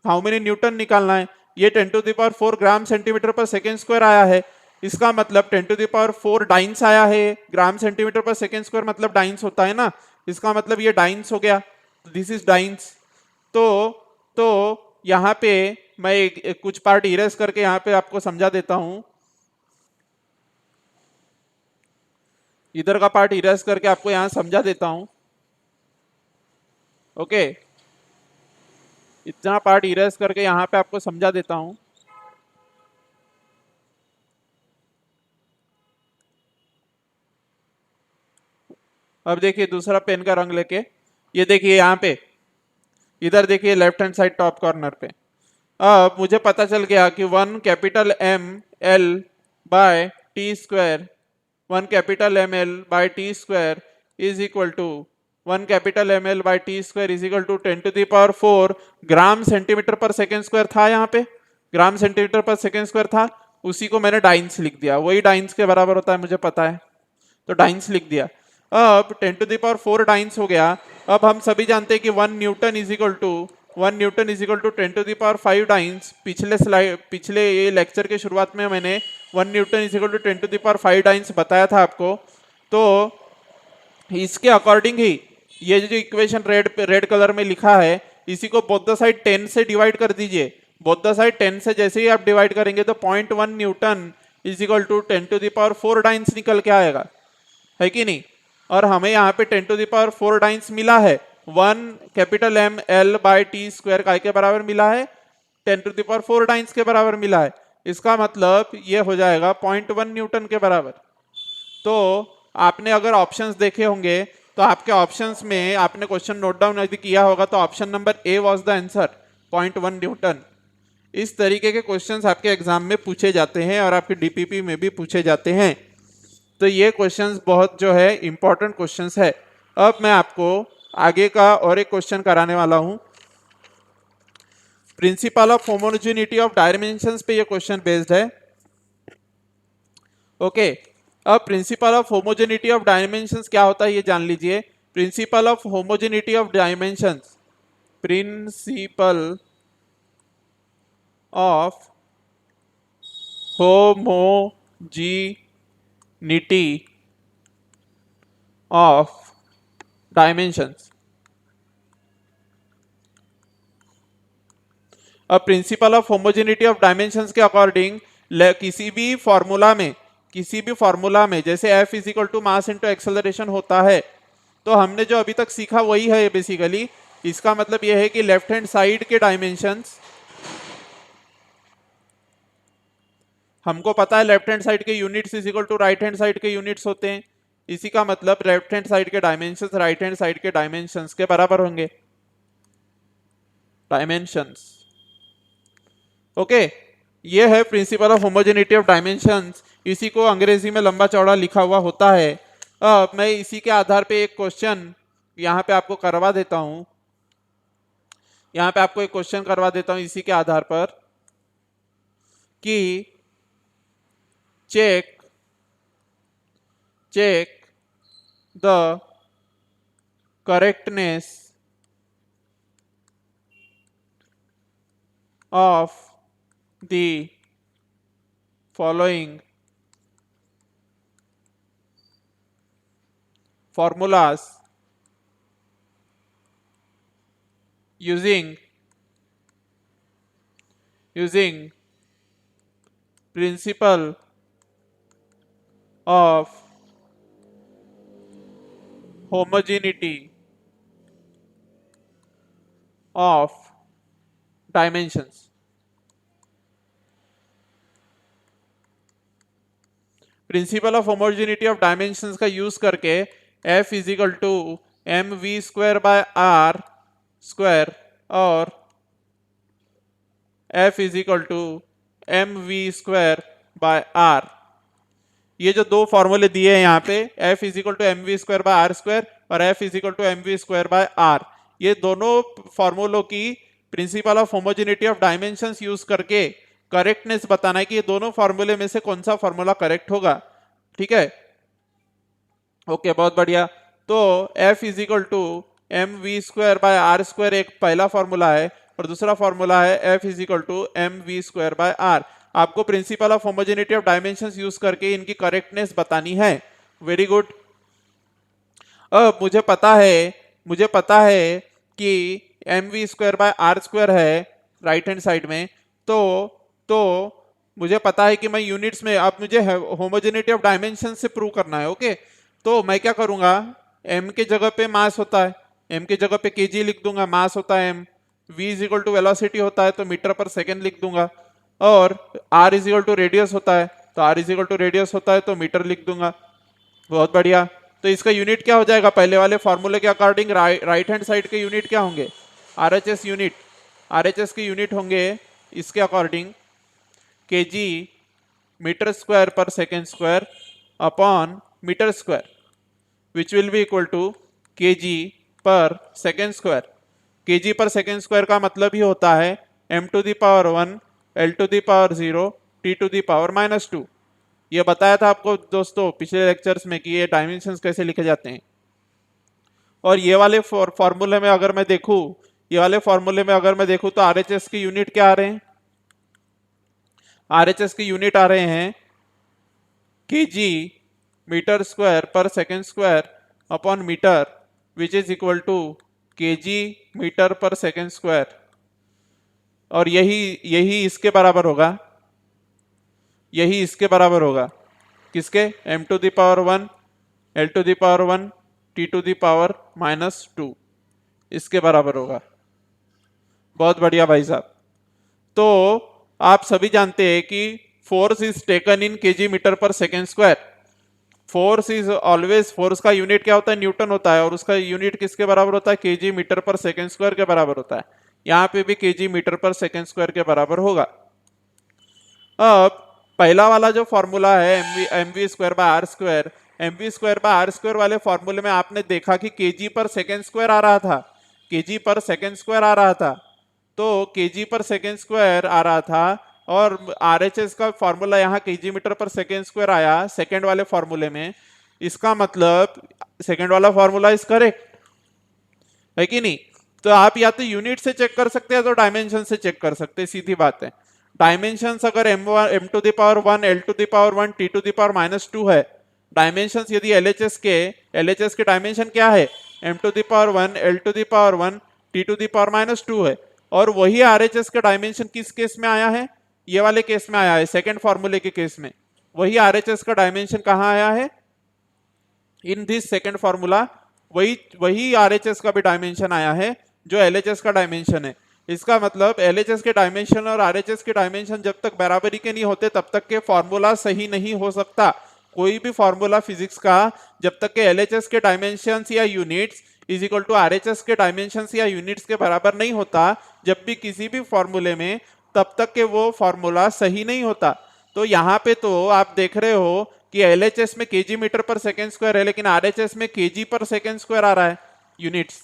हाउ मेनी न्यूटन निकालना है। ये 10⁴ gram centimetre per second square आया है, इसका मतलब 10⁴ डाइंस आया है। ग्राम सेंटीमीटर पर सेकेंड स्क्वायर मतलब डाइंस होता है ना, इसका मतलब ये डाइंस हो गया, दिस इज डाइंस। तो यहाँ पे मैं कुछ पार्ट इरेज करके यहाँ पे आपको समझा देता हूं, इधर का पार्ट इरेज करके आपको यहाँ समझा देता हूं। ओके, इतना पार्ट इरेज करके यहाँ पे आपको समझा देता हूं। अब देखिए दूसरा पेन का रंग लेके, ये देखिए यहाँ पे, इधर देखिए left hand side top corner पे। अब मुझे पता चल गया कि 1 capital M L by T square, 1 capital M L by T square is equal to 1 capital M L by T square is equal to 10⁴ gram centimetre per second square था। यहाँ पे gram centimetre per second square था, उसी को मैंने dice लिख दिया, वही डाइंस के बराबर होता है मुझे पता है, तो डाइंस लिख दिया। अब 10⁴ डाइंस हो गया। अब हम सभी जानते हैं कि 1 newton is equal to 10⁵ dynes. पिछले ये लेक्चर के शुरुआत में मैंने 1 newton is equal to 10⁵ dynes बताया था आपको। तो इसके अकॉर्डिंग ही ये जो इक्वेशन रेड कलर में लिखा है, इसी को बोथ द साइड 10 से डिवाइड कर दीजिए। बोथ द साइड 10 से जैसे ही आप डिवाइड करेंगे तो 0.1 newton is equal to 10⁴ dynes निकल के आएगा, है कि नहीं? और हमें यहाँ पे 10 टू द पावर 4 टाइम्स मिला है। 1 capital M L by T square काय के बराबर मिला है, 10 टू द पावर 4 टाइम्स के बराबर मिला है। इसका मतलब ये हो जाएगा 0.1 न्यूटन के बराबर। तो आपने अगर ऑप्शंस देखे होंगे तो आपके ऑप्शंस में आपने क्वेश्चन नोट डाउन यदि किया होगा तो option number A was the answer, 0.1 Newton. इस तरीके के क्वेश्चंस आपके एग्जाम में पूछे जाते हैं और आपके डीपीपी में भी पूछे जाते हैं। तो ये क्वेश्चंस बहुत जो है इंपॉर्टेंट क्वेश्चंस है। अब मैं आपको आगे का और एक क्वेश्चन कराने वाला हूं। Principle of homogeneity of dimensions पे ये क्वेश्चन बेस्ड है। ओके, अब principle of homogeneity of dimensions क्या होता है ये जान लीजिए। Principle of homogeneity of dimensions, principle of homogeneity of dimensions. अब principle of homogeneity of dimensions के अकॉर्डिंग किसी भी फॉर्मूला में जैसे F is equal to mass into acceleration होता है, तो हमने जो अभी तक सीखा वही है बेसिकली। इसका मतलब यह है कि लेफ्ट हैंड साइड के डायमेंशंस, हमको पता है लेफ्ट हैंड साइड के units is equal to right hand side के यूनिट्स होते हैं। इसी का मतलब लेफ्ट हैंड साइड के डायमेंशंस राइट हैंड साइड के डायमेंशंस के बराबर होंगे, डायमेंशंस। ओके, ये है principle of homogeneity of dimensions. इसी को अंग्रेजी में लंबा चौड़ा लिखा हुआ होता है। अब मैं इसी के आधार पे एक क्वेश्चन यहाँ पे आपको करवा देता हूं। यहाँ पे आपको एक क्वेश्चन करवा देता हूं इसी के आधार पर कि check the correctness of the following formulas using principle of homogeneity of dimensions। Principle of homogeneity of dimensions का यूज करके F is equal to M V square by R square और F is equal to M V square by R, ये जो दो फॉर्मूले दिए हैं यहाँ पे F is equal to M V square by R square और F is equal to M V square by R, ये दोनों फॉर्मूलों की principle of homogeneity of dimensions use करके करेक्टनेस बताना है कि ये दोनों फॉर्मूले में से कौन सा फॉर्मूला करेक्ट होगा। ठीक है, ओके, बहुत बढ़िया। तो F is equal to M V square by R square एक पहला फॉर्मूला है और दूसरा फॉर्मूला है F is equal to M V square by R. आपको principle of homogeneity of dimensions use करके इनकी करेक्टनेस बतानी है। Very good. अब मुझे पता है कि M V square by R square है राइट हैंड साइड में, तो मुझे पता है कि मैं यूनिट्स में, अब मुझे होमोजेनिटी ऑफ डायमेंशन से प्रूव करना है। ओके, तो मैं क्या करूंगा, m के जगह पे मास होता है, m के जगह पे kg लिख दूंगा, मास होता है m, v is equal to velocity होता है तो मीटर पर सेकेंड लिख दूंगा, और r is equal to radius होता है तो r is equal to radius होता है तो मीटर लिख दूंगा। बहुत बढ़िया। तो इसका यूनिट क्या हो जाएगा, पहले वाले फॉर्मूले के अकॉर्डिंग राइट हैंड साइड के यूनिट क्या होंगे, RHS यूनिट। RHS के यूनिट होंगे इसके अकॉर्डिंग kg मीटर स्क्वायर पर second square upon metre square, which will be equal to kg per second square. kg per second square का मतलब ही होता है m to the power 1 l to the power 0 t to the power -2। ये बताया था आपको दोस्तों पिछले लेक्चर्स में कि ये डायमेंशंस कैसे लिखे जाते हैं। और ये वाले फॉर्मूले में अगर मैं देखूं तो RHS की यूनिट क्या आ रहे हैं, RHS की यूनिट आ रहे हैं kg मीटर स्क्वायर पर second square upon metre, which is equal to kg metre पर सेकेंड स्क्वायर, और यही इसके बराबर होगा, किसके, m to the power 1 L to the power 1 T to the power -2 इसके बराबर होगा। बहुत बढ़िया भाई साहब। तो आप सभी जानते हैं कि force is taken in KG metre पर second square. Force is always, force का यूनिट क्या होता है? न्यूटन होता है, और उसका यूनिट किसके बराबर होता है? केजी मीटर पर सेकेंड स्क्वायर के बराबर होता है। यहाँ पे भी केजी मीटर पर सेकेंड स्क्वायर के बराबर होगा। अब पहला वाला जो फॉर्मूला है M V square by R square, M V square by R square वाले फॉर्मूले में आपने देखा कि केजी पर सेकेंड स्क्वायर आ रहा था, केजी पर सेकेंड स्क्वायर आ रहा था। तो केजी पर सेकेंड स्क्वायर आ रहा था और आरएचएस का फॉर्मूला यहाँ केजी मीटर पर सेकेंड स्क्वायर आया सेकेंड वाले फॉर्मूले में। इसका मतलब सेकेंड वाला फॉर्मूला इज करेक्ट, है कि नहीं? तो आप या तो यूनिट से चेक कर सकते हैं तो डायमेंशन से चेक कर सकते हैं, सीधी बात है। डायमेंशंस अगर M to the power 1 L to the power 1 T to the power -2 है, डायमेंशंस यदि एलएचएस के डायमेंशन क्या है? M to the power 1 L to the power 1 T to the power -2 है। और वही आरएचएस का डायमेंशन किस केस में आया है? ये वाले केस में आया है, सेकेंड फॉर्मूले के केस में। वही आरएचएस का डायमेंशन कहाँ आया है? In this second formula. वही आरएचएस का भी डायमेंशन आया है जो एलएचएस का डायमेंशन है। इसका मतलब एलएचएस के डायमेंशन और आरएचएस के डायमेंशन जब तक बराबरी के नहीं होते तब तक के फॉर्मूला सही नहीं हो सकता। कोई भी फॉर्मूला फिजिक्स का जब तक के एलएचएस के डायमेंशंस या units is equal to RHS के डायमेंशंस या यूनिट्स के बराबर नहीं होता, जब भी किसी भी फॉर्मूले में, तब तक के वो फॉर्मूला सही नहीं होता। तो यहाँ पे तो आप देख रहे हो कि एलएचएस में केजी मीटर पर सेकेंड स्क्वायर है, लेकिन आरएचएस में केजी पर सेकेंड स्क्वायर आ रहा है यूनिट्स।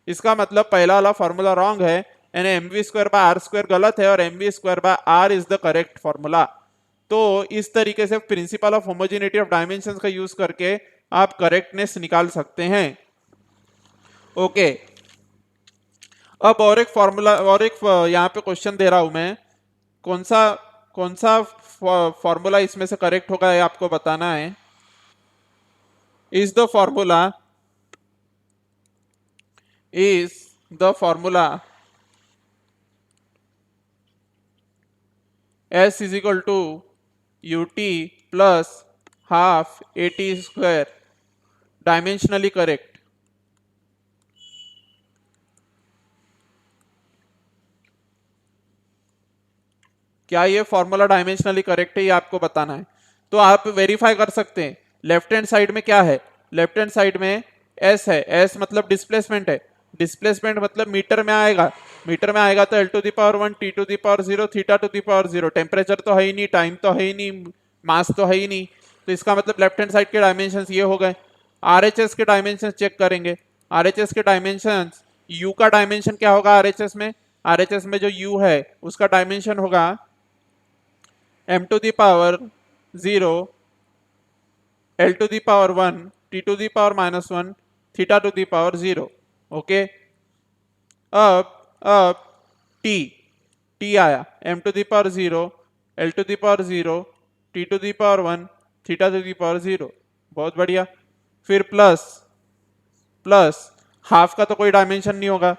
इसका मतलब पहला वाला फॉर्मूला रॉन्ग है, यानी M V square by R square गलत है और M V square by R is the correct formula. तो इस तरीके से principle of homogeneity of dimensions का यूज करके आप करेक्टनेस निकाल सकते हैं। ओके, अब और एक फॉर्मूला, और एक यहाँ पे क्वेश्चन दे रहा हूं मैं। कौन सा फॉर्मूला इसमें से करेक्ट होगा ये आपको बताना है। Is the formula S is equal to ut plus half at square dimensionally correct? क्या ये फॉर्मूला डायमेंशनली करेक्ट है, ये आपको बताना है। तो आप वेरीफाई कर सकते हैं। लेफ्ट हैंड साइड में क्या है? लेफ्ट हैंड साइड में एस है, एस मतलब डिस्प्लेसमेंट है। डिस्प्लेसमेंट मतलब मीटर में आएगा, मीटर में आएगा तो L to the power 1 T to the power 0 theta to the power 0। Temperature तो है ही नहीं, टाइम तो है ही नहीं, मास तो है ही नहीं। तो इसका मतलब लेफ्ट हैंड साइड के डायमेंशन ये हो गए। आरएचएस के डायमेंशन चेक करेंगे। आरएचएस के डायमेंशन, यू का डायमेंशन क्या होगा आरएचएस में? आरएचएस में जो यू है उसका डायमेंशन होगा m to the power 0 l to the power 1 t to the power -1 theta to the power 0। Okay, अब t आया m to the power 0 l to the power 0 t to the power 1 theta to the power 0। बहुत बढ़िया। फिर plus half का तो कोई dimension नहीं होगा,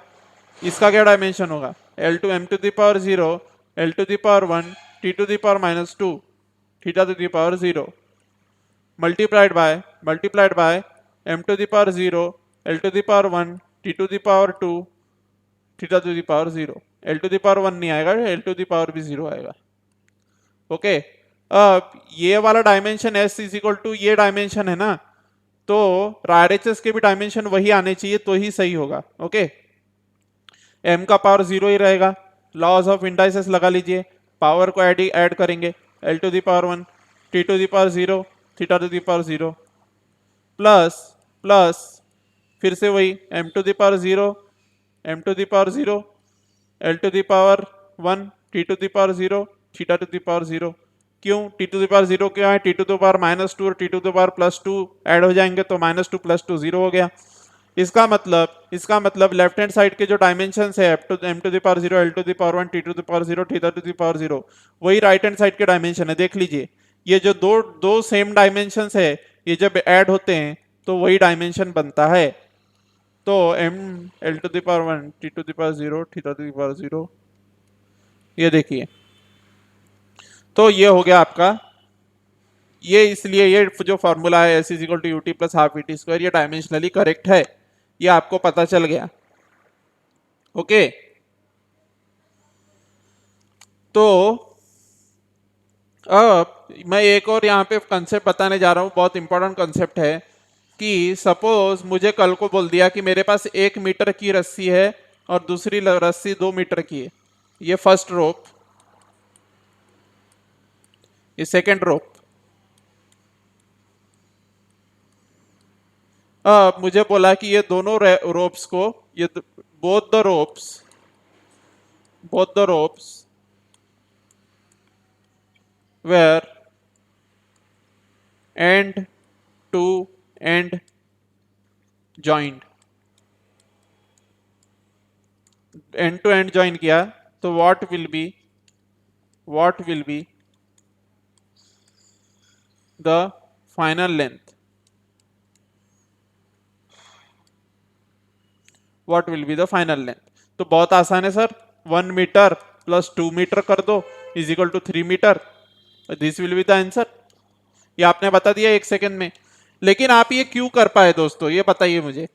इसका क्या डायमेंशन होगा? l to m to the power 0 l to the power 1 t to the power -2 theta to the power 0 multiplied by m to the power 0 l to the power 1 t to the power 2 theta to the power 0। l to the power 1 नहीं आएगा, l to the power भी 0 आएगा। Okay, अब ये वाला dimension s is equal to ये dimension है ना, तो आरएचएस के भी डायमेंशन वही आने चाहिए तो ही सही होगा। ओके, m का पावर 0 ही रहेगा। लॉज ऑफ इंडाइसेस लगा लीजिए, पावर को ऐड करेंगे, l to the power 1 t to the power 0 theta to the power 0 plus फिर से वही m to the power 0 m to the power 0 l to the power 1 t to the power 0 theta to the power 0। क्यों t to the power 0 क्यों है? t to the power -2 और t to the power +2 add हो जाएंगे तो -2 + 2 0 हो गया। इसका मतलब लेफ्ट हैंड साइड के जो डायमेंशंस है m to the power 0 l to the power 1 t to the power 0 theta to the power 0 वही राइट हैंड साइड के डायमेंशन है। देख लीजिए, ये जो दो सेम डायमेंशंस है, ये जब ऐड होते हैं तो वही डायमेंशन बनता है। तो m l to the power 1 t to the power 0 theta to the power 0, ये देखिए। तो ये हो गया आपका ये इसलिए ये जो फॉर्मूला है S is equal to UT plus half VT square ये डायमेंशनली करेक्ट है, ये आपको पता चल गया। ओके तो अब मैं एक और यहाँ पे कंसेप्ट बताने जा रहा हूँ, बहुत इंपॉर्टेंट कंसेप्ट है कि सपोज मुझे कल को बोल दिया कि मेरे पास 1 मीटर की रस्सी है और दूसरी रस्सी 2 मीटर की है, ये फर्स्ट रोप, ये सेकेंड रोप। अब मुझे बोला कि ये दोनों रोप्स को, ये both the ropes where end to end joint, end to end join किया तो what will be the final length, what will be the final length. तो बहुत आसान है सर, 1 मीटर प्लस 2 मीटर कर दो is equal to 3 metre, this will be the answer. ये आपने बता दिया 1 सेकेंड में। लेकिन आप ये क्यों कर पाए दोस्तों, ये बताइए मुझे।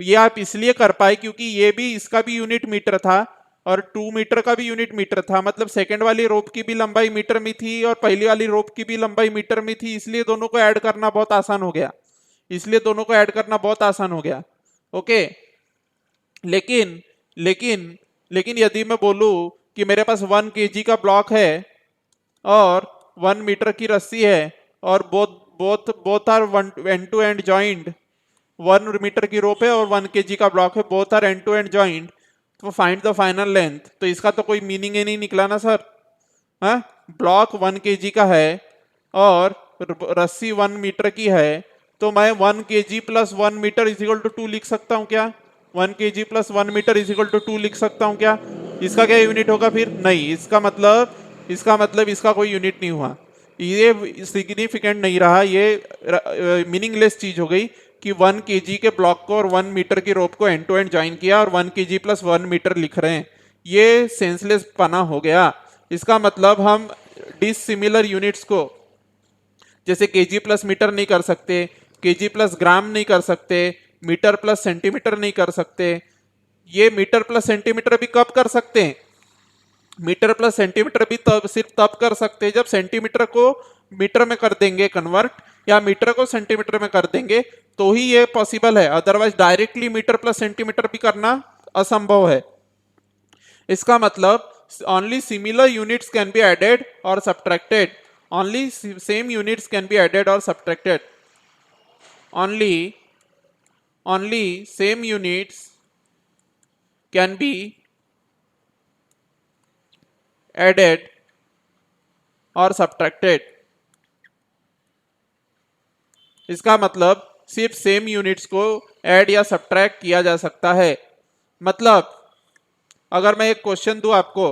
ये आप इसलिए कर पाए क्योंकि ये भी, इसका भी यूनिट मीटर था और 2 मीटर का भी यूनिट मीटर था, मतलब सेकंड वाली रोप की भी लंबाई मीटर में थी और पहली वाली रोप की भी लंबाई मीटर में थी, इसलिए दोनों को ऐड करना बहुत आसान हो गया, ओके। लेकिन लेकिन लेकिन यदि मैं बोलूं कि मेरे पास 1 kg का ब्लॉक है और 1 मीटर की रस्सी है और both both both are end to end joint, 1 metre की रोप है और 1 kg का ब्लॉक है, both are end to end joint, तो फाइंड द फाइनल लेंथ। तो इसका तो कोई मीनिंग ही नहीं निकला ना सर। हाँ, ब्लॉक 1 kg का है और रस्सी 1 मीटर की है, तो मैं 1 kg plus 1 metre is equal to 2 लिख सकता हूँ क्या? 1 kg plus 1 metre is equal to 2 लिख सकता हूँ क्या? इसका क्या यूनिट होगा फिर? नहीं, इसका मतलब इसका कोई यूनिट नहीं हुआ, ये सिग्निफिकेंट नहीं रहा, ये मीनिंगलेस चीज हो गई कि 1 kg के ब्लॉक को और 1 मीटर की रोप को एंड टू एंड ज्वाइन किया और 1 kg प्लस 1 मीटर लिख रहे हैं, ये सेंसलेस पना हो गया। इसका मतलब हम डिसिमिलर यूनिट्स को, जैसे केजी प्लस मीटर नहीं कर सकते, केजी प्लस ग्राम नहीं कर सकते, मीटर प्लस सेंटीमीटर नहीं कर सकते। ये मीटर प्लस सेंटीमीटर भी कब कर सकते हैं? मीटर प्लस सेंटीमीटर भी तब, सिर्फ तब कर सकते हैं जब सेंटीमीटर को मीटर में कर देंगे कन्वर्ट, या मीटर को सेंटीमीटर में कर देंगे, तो ही ये पॉसिबल है, otherwise directly metre plus centimetre भी करना असंभव है। इसका मतलब only similar units can be added or subtracted, only same units can be added or subtracted, only same units can be added और subtracted। इसका मतलब सिर्फ सेम यूनिट्स को ऐड या सब्ट्रैक्ट किया जा सकता है। मतलब अगर मैं एक क्वेश्चन दूं आपको,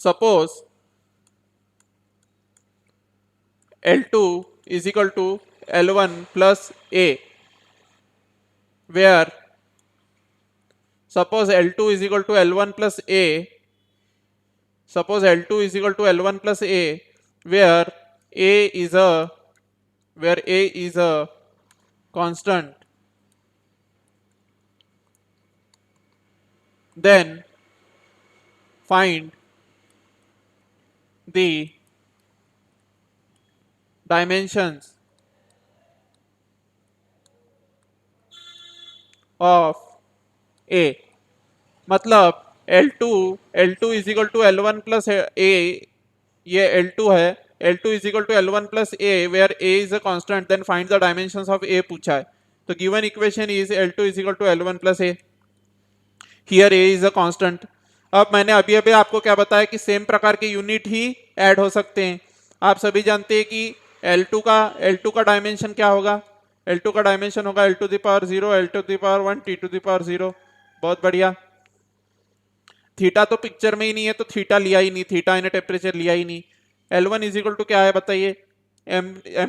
suppose L2 is equal to L1 plus A, where suppose L2 is equal to L1 plus A, suppose L2 is equal to L1 plus A, where A is a constant, then find the dimensions of A। मतलब L2 is equal to L1 plus A, ये L2 है, L2 is equal to L1 plus A where A is a constant, then find the dimensions of A पूछा है। तो given equation is L2 is equal to L1 plus A, here A is a constant. अब मैंने अभी अभी आपको क्या बताया कि सेम प्रकार के यूनिट ही ऐड हो सकते हैं। आप सभी जानते हैं कि L2 का डायमेंशन क्या होगा? L2 का डायमेंशन होगा L to the power 0, L to the power 1, T to the power 0। बहुत बढ़िया। थीटा तो पिक्चर में ही नहीं है, तो थीटा लिया ही नहीं, थीटा इन टेम्परेचर लिया ही नहीं। L1 इज इक्वल टू क्या है बताइए? m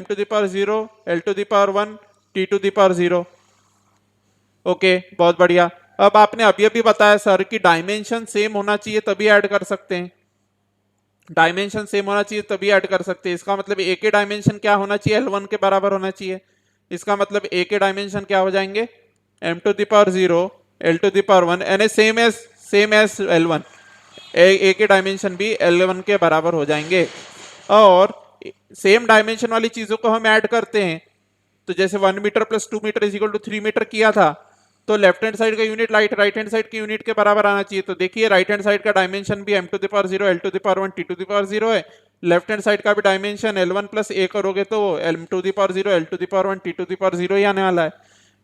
to the power 0, L to the power 1, T to the power 0। Okay, बहुत बढ़िया। अब आपने अभी अभी बताया सर कि डायमेंशन सेम होना चाहिए तभी ऐड कर सकते हैं। डायमेंशन सेम होना चाहिए तभी ऐड कर सकते हैं। इसका मतलब ए के डायमेंशन क्या होना चाहिए, L1 के बराबर होना चाहिए। इसका मतलब ए के डायमेंशन क्या हो जाएंगे, m⁻0 L⁻1 यानी सेम एज L1। ए के डायमेंशन भी L1 के बराबर हो जाएंगे। और सेम डायमेंशन वाली चीजों को हम ऐड करते हैं, तो जैसे 1 metre plus 2 metre is equal to 3 metre किया था, तो लेफ्ट हैंड साइड का यूनिट राइट हैंड साइड की यूनिट के बराबर आना चाहिए। तो देखिए राइट हैंड साइड का डायमेंशन भी m⁻0 L⁻1 T⁻0 है, लेफ्ट हैंड साइड का भी डायमेंशन L1 प्लस ए करोगे तो m⁻0 L⁻1 T⁻0 ही आने वाला है।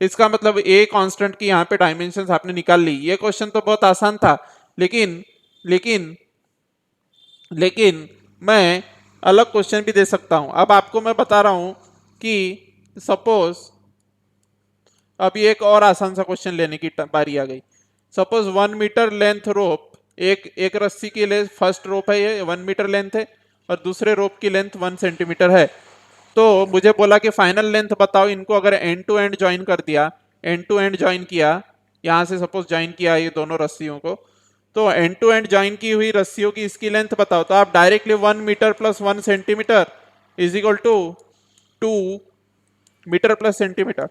इसका मतलब ए कांस्टेंट की यहाँ पे डायमेंशंस आपने निकाल ली। ये क्वेश्चन तो बहुत आसान था, लेकिन लेकिन लेकिन मैं अलग क्वेश्चन भी दे सकता हूं। अब आपको मैं बता रहा हूं कि सपोज अभी एक और आसान सा क्वेश्चन लेने की बारी आ गई। सपोज 1 मीटर लेंथ रोप, एक रस्सी की लेंथ, फर्स्ट रोप है ये 1 मीटर लेंथ है और दूसरे रोप की लेंथ 1 सेंटीमीटर है। तो मुझे बोला कि फाइनल लेंथ बताओ, इनको अगर एंड टू एंड ज्वाइन कर दिया, एंड टू एंड ज्वाइन किया, यहां से सपोज ज्वाइन किया ये दोनों रस्सियों को, तो एंड टू एंड ज्वाइन की हुई रस्सियों की इसकी लेंथ बताओ। तो आप directly 1 metre plus 1 centimetre is equal to 2 metre plus centimetre,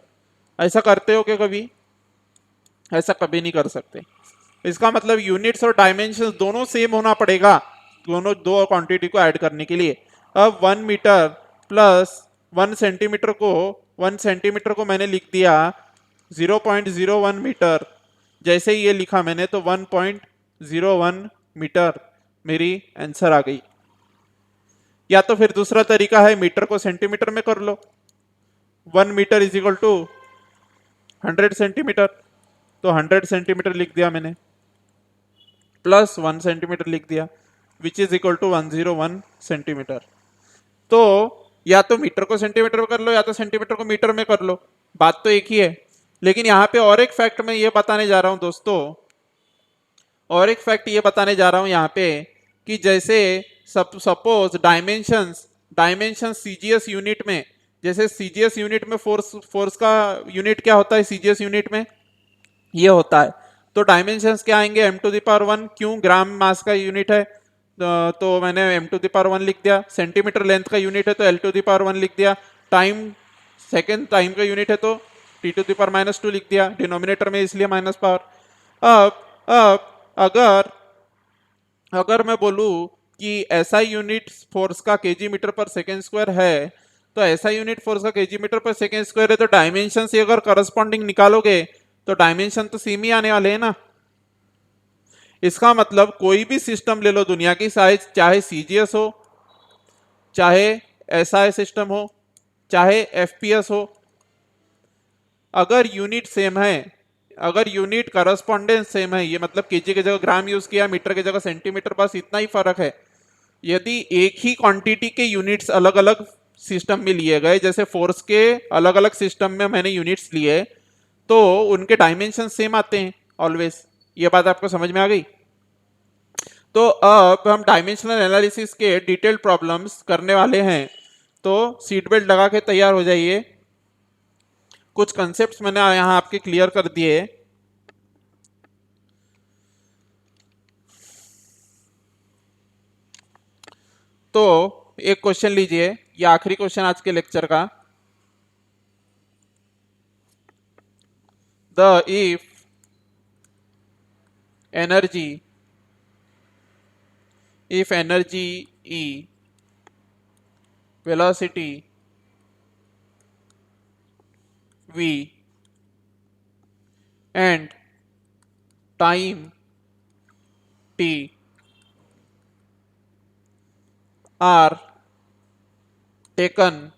ऐसा करते हो क्या कभी? ऐसा कभी नहीं कर सकते। इसका मतलब यूनिट्स और डायमेंशंस दोनों सेम होना पड़ेगा, दोनों दो क्वांटिटी को ऐड करने के लिए। अब 1 मीटर प्लस 1 सेंटीमीटर को 1 सेंटीमीटर को मैंने लिख दिया 0.01 मीटर। जैसे ही ये लिखा मैंने तो 1.01 मीटर मेरी आंसर आ गई। या तो फिर दूसरा तरीका है, मीटर को सेंटीमीटर में कर लो। 1 metre is equal to 100 centimetre, तो 100 सेंटीमीटर लिख दिया मैंने, प्लस 1 सेंटीमीटर लिख दिया, which is equal to 101 centimetre. तो या तो मीटर को सेंटीमीटर में कर लो या तो सेंटीमीटर को मीटर में कर लो, बात तो एक ही है। लेकिन यहाँ पे और एक फैक्ट मैं ये बताने जा रहा हूं दोस्तों, और एक फैक्ट ये बताने जा रहा हूं यहाँ पे कि जैसे सपोज डायमेंशंस सीजीएस यूनिट में, जैसे सीजीएस यूनिट में फोर्स का यूनिट क्या होता है, सीजीएस यूनिट में ये होता है, तो डायमेंशंस क्या आएंगे, m⁻1, क्यों, ग्राम मास का यूनिट है, तो मैंने m⁻1 लिख दिया। सेंटीमीटर लेंथ का यूनिट है तो L⁻1 लिख दिया। टाइम, सेकेंड टाइम का यूनिट है तो T⁻⁻2 लिख दिया, डिनोमिनेटर में इसलिए माइनस पावर। अब अगर अगर मैं बोलूं कि ऐसा यूनिट फोर्स का केजी मीटर पर सेकेंड स्क्वायर है, तो ऐसा यूनिट फोर्स का केजी मीटर पर सेकेंड स्क्वायर है, तो डायमेंशन से अगर करस्पॉन्डिंग निकालोगे तो डायमेंशन तो सेम ही आने वाले हैं ना। इसका मतलब कोई भी सिस्टम ले लो दुनिया की, चाहे सीजीएस हो, चाहे एसआई सिस्टम हो, चाहे एफपीएस हो, अगर यूनिट सेम है, अगर यूनिट करस्पॉन्डेंस सेम है, ये मतलब केजी की जगह ग्राम यूज किया, मीटर की जगह सेंटीमीटर, बस इतना ही फर्क है। यदि एक ही क्वांटिटी के यूनिट्स अलग अलग सिस्टम में लिए गए, जैसे फोर्स के अलग अलग सिस्टम में मैंने यूनिट्स लिए, तो उनके डायमेंशन सेम आते हैं ऑलवेज। ये बात आपको समझ में आ गई? तो अब हम डायमेंशनल एनालिसिस के डिटेल्ड प्रॉब्लम्स करने वाले हैं, तो सीट बेल्ट लगा के तैयार हो जाइए। कुछ कंसेप्ट्स मैंने यहां आपके क्लियर कर दिए। तो एक क्वेश्चन लीजिए, ये आखिरी क्वेश्चन आज के लेक्चर का। The if energy E, velocity V, and time T are taken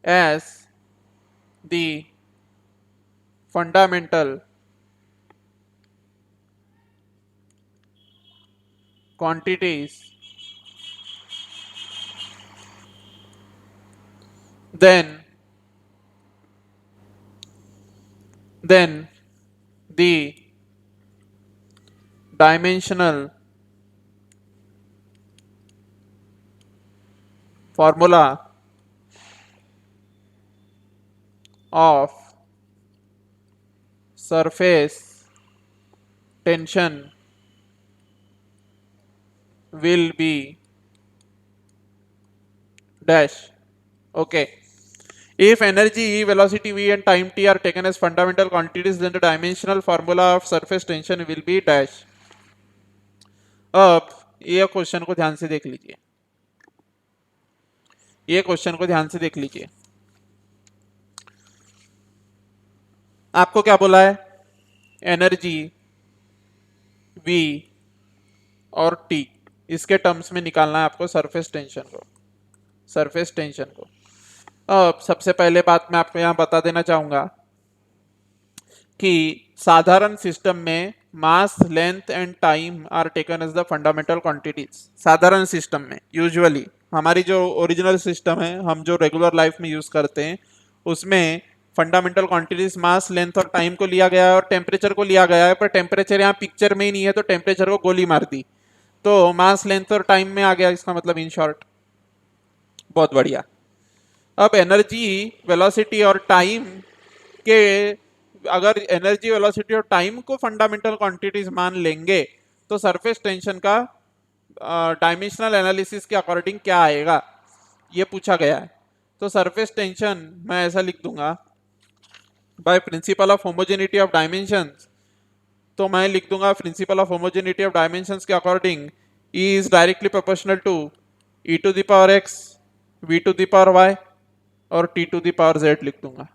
as the fundamental quantities, then the dimensional formula of surface tension will be dash. Okay. If energy E, velocity v and time t are taken as fundamental quantities, then the dimensional formula of surface tension will be dash. अब ये question को ध्यान से देख लीजिए, ये question को ध्यान से देख लीजिए। आपको क्या बोला है? एनर्जी v और t इसके टर्म्स में निकालना है आपको सरफेस टेंशन को, सरफेस टेंशन को। अब सबसे पहले बात मैं आपको यहां बता देना चाहूंगा कि साधारण सिस्टम में mass, length and time are taken as the fundamental quantities. साधारण सिस्टम में यूजुअली हमारी जो ओरिजिनल सिस्टम है, हम जो रेगुलर लाइफ में यूज करते हैं, उसमें फंडामेंटल क्वांटिटीज मास, लेंथ और टाइम को लिया गया है और टेम्परेचर को लिया गया है। पर टेम्परेचर यहाँ पिक्चर में ही नहीं है, तो टेम्परेचर को गोली मार दी, तो मास, लेंथ और टाइम में आ गया, इसका मतलब इन शॉर्ट। बहुत बढ़िया। अब एनर्जी, वेलोसिटी और टाइम के, अगर एनर्जी, वेलोसिटी और टाइम को फंडामेंटल क्वांटिटीज मान लेंगे तो सरफेस टेंशन का डायमेंशनल एनालिसिस के अकॉर्डिंग क्या आएगा, ये पूछा गया है। तो सरफेस टेंशन मैं ऐसा लिख दूंगा, by principle of homogeneity of dimensions. तो मैं लिख दूंगा principle of homogeneity of dimensions के according E is directly proportional to E to the power x, V to the power y और T to the power z लिख दूंगा,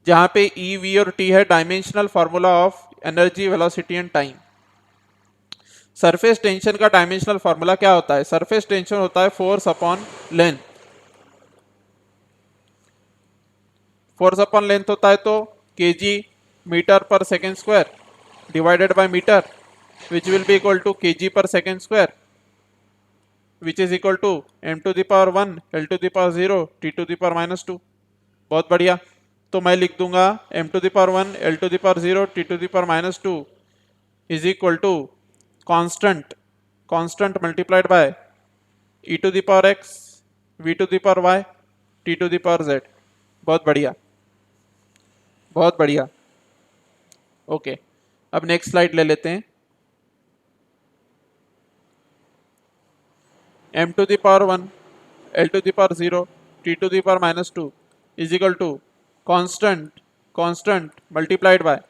जहां पे E, V और T है dimensional formula of energy, velocity and time. Surface tension का dimensional formula क्या होता है? सरफेस टेंशन होता है force upon length. Force upon length होता है तो kg मीटर पर second square divided by metre, which will be equal to kg per second square, which is equal to m to the power 1 l to the power 0 t to the power -2। बहुत बढ़िया। तो मैं लिख दूंगा m to the power 1 l to the power 0 t to the power -2 is equal to constant, constant multiplied by e to the power x, v to the power y, t to the power z। बहुत बढ़िया, बहुत बढ़िया। Okay, अब next slide ले लेते हैं। m to the power 1 l to the power 0 t to the power -2 is equal to constant, constant multiplied by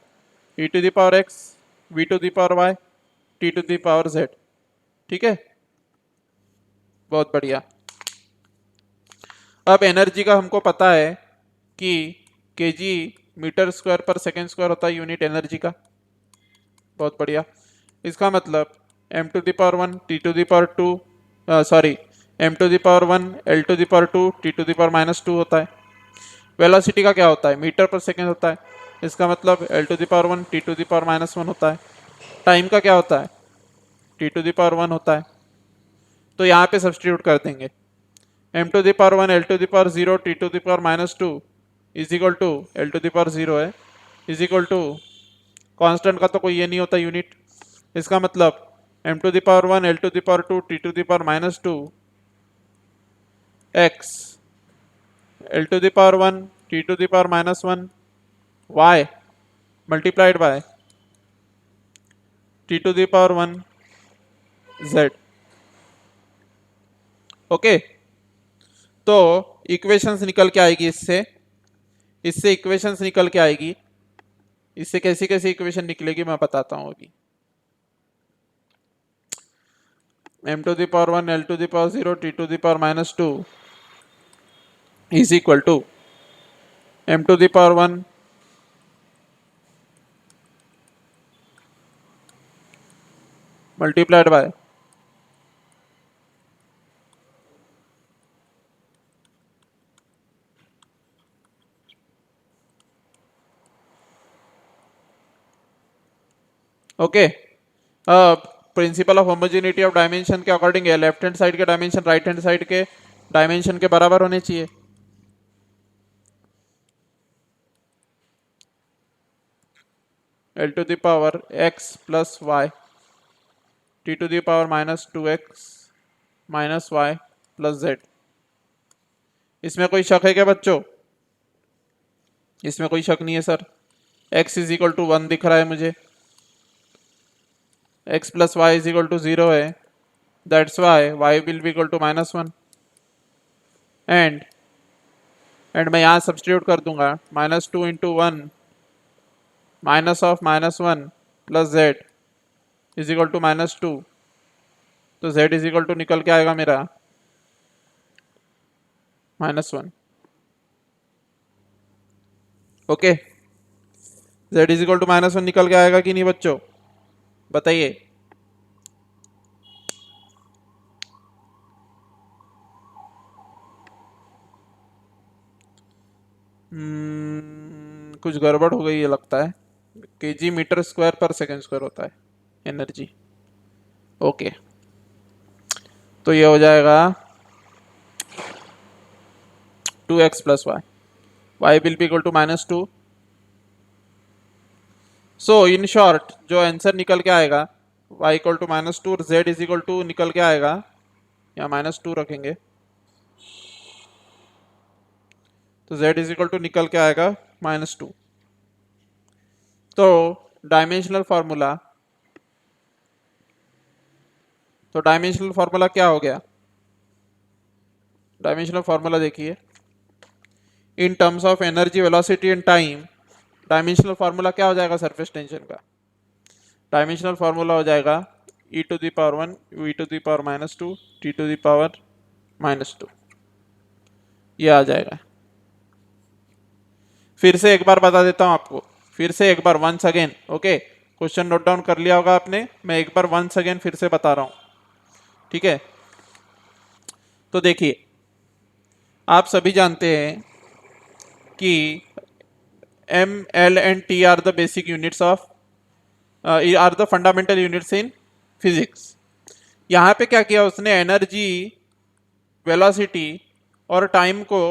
e to the power x, v to the power y, t to the power z। ठीक है, बहुत बढ़िया। अब energy का हमको पता है कि kg मीटर स्क्वायर पर सेकेंड स्क्वायर होता है यूनिट एनर्जी का। बहुत बढ़िया। इसका मतलब m to the power 1 t to the power 2 sorry m to the power 1 l to the power 2 t to the power -2 होता है। वेलोसिटी का क्या होता है? मीटर पर सेकेंड होता है, इसका मतलब l to the power 1 t to the power -1 होता है। टाइम का क्या होता है? t टू द पावर 1 होता है। तो यहाँ पे सब्स्टिट्यूट कर देंगे, m to the power 1 l to the power 0 t to the power -2 is equal to l to the power 0 है, इज इक्वल टू कांस्टेंट का तो कोई ये नहीं होता यूनिट, इसका मतलब m to the power 1 l to the power 2 t to the power -2 x l to the power 1 t to the power -1 y multiplied by t to the power 1 z। Okay, तो equations निकल के आएगी इससे, इससे equations निकल के आएगी। इससे कैसी कैसी इक्वेशन निकलेगी मैं बताता हूं अभी। m to the power 1 l to the power 0 t to the power -2 is equal to m to the power 1 multiplied by okay. अब principle of homogeneity of dimension के अकॉर्डिंग है, लेफ्ट हैंड साइड के dimension right hand side के dimension के बराबर होने चाहिए। l to the power x plus Y t to the power -2x minus Y plus Z. इसमें कोई शक है क्या बच्चों? इसमें कोई शक नहीं है sir. x is equal to 1 दिख रहा है मुझे, x plus y is equal to 0 है, that's why y will be equal to -1 and मैं यहाँ सब्सटीट्यूट कर दूंगा -2 into 1 minus of -1 plus z is equal to -2, तो z इज इक्वल टू निकल के आएगा मेरा -1। Okay, z is equal to -1 निकल के आएगा कि नहीं बच्चों, बताइए। कुछ गड़बड़ हो गई है लगता है। केजी मीटर स्क्वायर पर सेकेंड स्क्वायर होता है एनर्जी। ओके, तो ये हो जाएगा 2x plus y will be equal to -2। So in short जो आंसर निकल के आएगा y इक्वल टू -2 और z इज इक्वल टू निकल के आएगा, या -2 रखेंगे तो z इज इक्वल टू निकल के आएगा -2। तो डायमेंशनल फार्मूला क्या हो गया, डायमेंशनल फार्मूला देखिए, in terms of energy velocity and time dimensional formula क्या हो जाएगा सरफेस टेंशन का, डायमेंशनल फार्मूला हो जाएगा e to the power 1 v to the power -2 t to the power -2, ये आ जाएगा। फिर से एक बार बता देता हूं आपको, फिर से एक बार once again. Okay, question note down कर लिया होगा आपने, मैं एक बार वंस अगेन फिर से बता रहा हूं, ठीक है। तो देखिए, आप सभी जानते हैं कि m l and t are the basic units of are the fundamental units in physics. यहाँ पे क्या किया उसने, एनर्जी, वेलोसिटी और टाइम को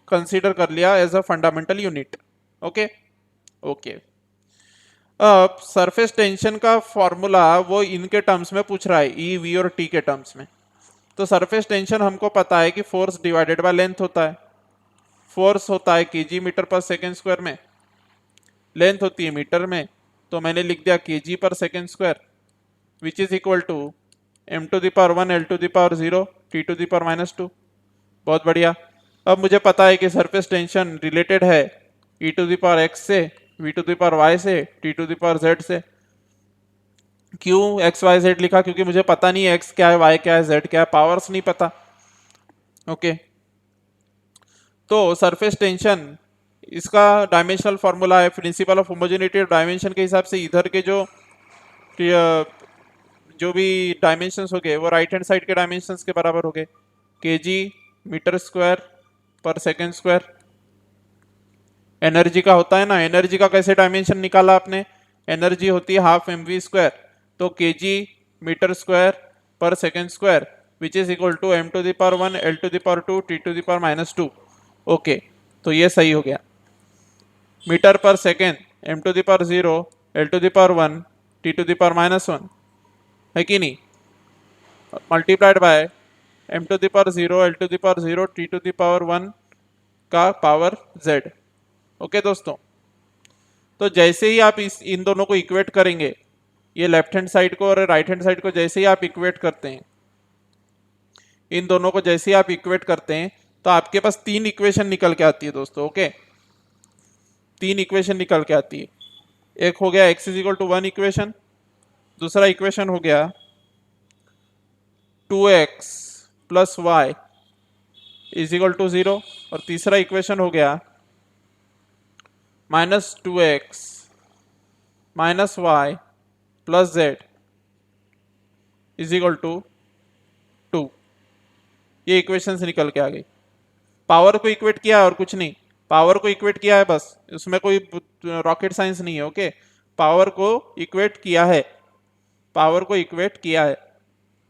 कंसीडर कर लिया as a fundamental unit. Okay okay, अब सरफेस टेंशन का फॉर्मूला वो इनके टर्म्स में पूछ रहा है, ई वी और टी के टर्म्स में। तो सरफेस टेंशन हमको पता है कि फोर्स डिवाइडेड बाय लेंथ होता है, फोर्स होता है केजी मीटर पर सेकेंड स्क्वायर में, लेंथ होती है मीटर में, तो मैंने लिख दिया केजी पर second square which is equal to m to the power 1 l to the power 0 t to the power -2। बहुत बढ़िया, अब मुझे पता है कि सरफेस टेंशन रिलेटेड है e to the power x से, v to the power y से, t to the power z से। क्यों x y z लिखा, क्योंकि मुझे पता नहीं है x क्या है, y क्या है, z क्या है, पावर्स नहीं पता। ओके, तो सरफेस टेंशन इसका डायमेंशनल फॉर्मूला है, प्रिंसिपल ऑफ होमोजेनिटी और डायमेंशन के हिसाब से इधर के जो भी डायमेंशंस हो गए वो राइट हैंड साइड के डायमेंशंस के बराबर हो गए, केजी मीटर स्क्वायर पर सेकेंड स्क्वायर। एनर्जी का होता है ना, एनर्जी का कैसे डायमेंशन निकाला आपने, एनर्जी होती है हाफ mv स्क्वायर, तो केजी मीटर स्क्वायर पर second square which is equal to m to the power 1 l to the power 2 t to the power -2। Okay, तो ये सही हो गया, मीटर पर second m to the power 0 l to the power 1 t to the power -1 है कि नहीं, multiplied by m to the power 0 l to the power 0 t to the power 1 का पावर z। ओके दोस्तों, तो जैसे ही आप इन दोनों को इक्वेट करेंगे, ये लेफ्ट हैंड साइड को और राइट हैंड साइड को जैसे ही आप इक्वेट करते हैं, इन दोनों को जैसे ही आप इक्वेट करते हैं, तो आपके पास तीन इक्वेशन निकल के आती है दोस्तों। ओके, तीन इक्वेशन निकल के आती है। एक हो गया x is equal to 1 equation, दूसरा इक्वेशन हो गया 2x plus y is equal to 0, और तीसरा इक्वेशन हो गया -2x minus Y plus z is equal to 2। ये इक्वेशंस निकल के आ गई। पावर को इक्वेट किया और कुछ नहीं, पावर को इक्वेट किया है बस, उसमें कोई रॉकेट साइंस नहीं है। ओके, पावर को इक्वेट किया है, पावर को इक्वेट किया है,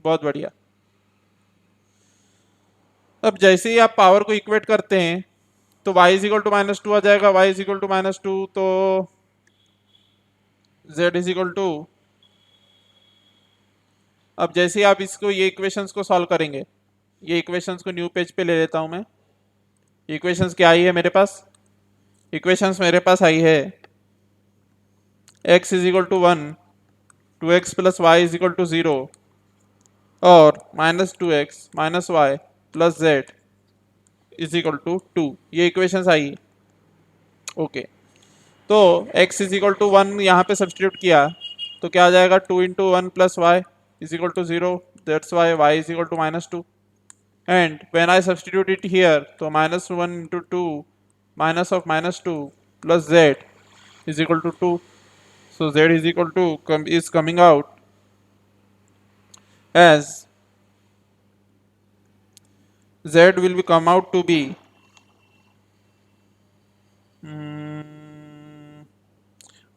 बहुत बढ़िया। अब जैसे ही आप पावर को इक्वेट करते हैं तो y इज इक्वल टू -2 आ जाएगा, y इज इक्वल टू -2, तो z इज इक्वल टू, अब जैसे ही आप इसको ये इक्वेशंस को सॉल्व करेंगे, ये इक्वेशंस को न्यू पेज पे ले लेता हूं मैं। इक्वेशंस क्या आई है मेरे पास, इक्वेशंस मेरे पास आई है x is equal to 1, 2x plus y is equal to 0, और minus 2x minus Y plus z is equal to 2, ये इक्वेशंस आई। ओके, तो x इज इक्वल टू 1 यहाँ पे सब्सटीट्यूट किया तो क्या आ जाएगा, 2 into 1 plus y is equal to 0, that's why y is equal to -2। And when I substitute it here तो -1 into 2 minus of -2 plus z is equal to 2। So z is equal to is coming out as z will be come out to be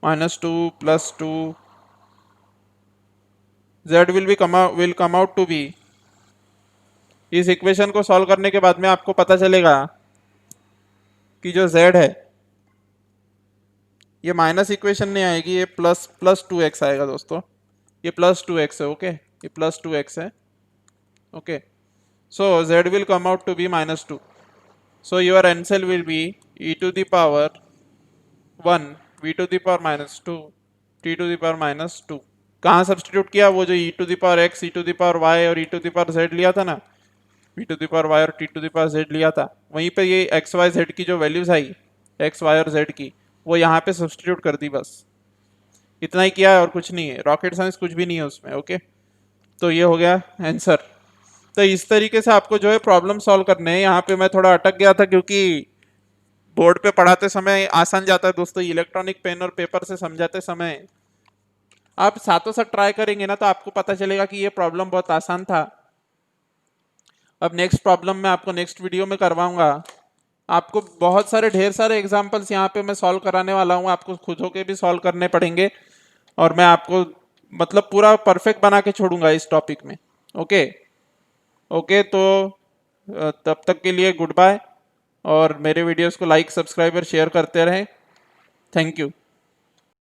-2 plus 2, z will come out to be, इस equation को solve करने के बाद में आपको पता चलेगा कि जो z है ये माइनस इक्वेशन नहीं आएगी, ये प्लस 2x आएगा दोस्तों, ये +2x है। ओके, ये +2x है। Okay, so z will come out to be -2, so your answer will be e to the power 1 v to the power -2 t to the power -2। कहाँ सब्सटीट्यूट किया, वो जो e to the power x, e to the power y और e to the power z लिया था ना, v to the power y और t to the power z लिया था, वहीं पे ये x y z की जो वैल्यूज आई x y और z की, वो यहाँ पे सब्सटीट्यूट कर दी, बस इतना ही किया है और कुछ नहीं है, रॉकेट साइंस कुछ भी नहीं है उसमें। ओके, तो ये हो गया आंसर। तो इस तरीके से आपको जो है प्रॉब्लम सॉल्व करने हैं। यहाँ पे मैं थोड़ा अटक गया था क्योंकि बोर्ड पे पढ़ाते समय आसान जाता है दोस्तों, इलेक्ट्रॉनिक पेन और पेपर से समझाते समय आप साथों साथ ट्राई करेंगे ना तो आपको पता चलेगा कि ये प्रॉब्लम बहुत आसान था। अब नेक्स्ट प्रॉब्लम मैं आपको नेक्स्ट वीडियो में करवाऊंगा। आपको बहुत सारे ढेर सारे एग्जांपल्स यहाँ पे मैं सॉल्व कराने वाला हूँ, आपको खुद होके भी सॉल्व करने पड़ेंगे और मैं आपको मतलब पूरा परफेक्ट बना के छोड़ूंगा इस टॉपिक में। ओके ओके, तो तब तक के लिए गुड बाय, और मेरे वीडियोस को लाइक सब्सक्राइब और शेयर करते रहें। Thank you.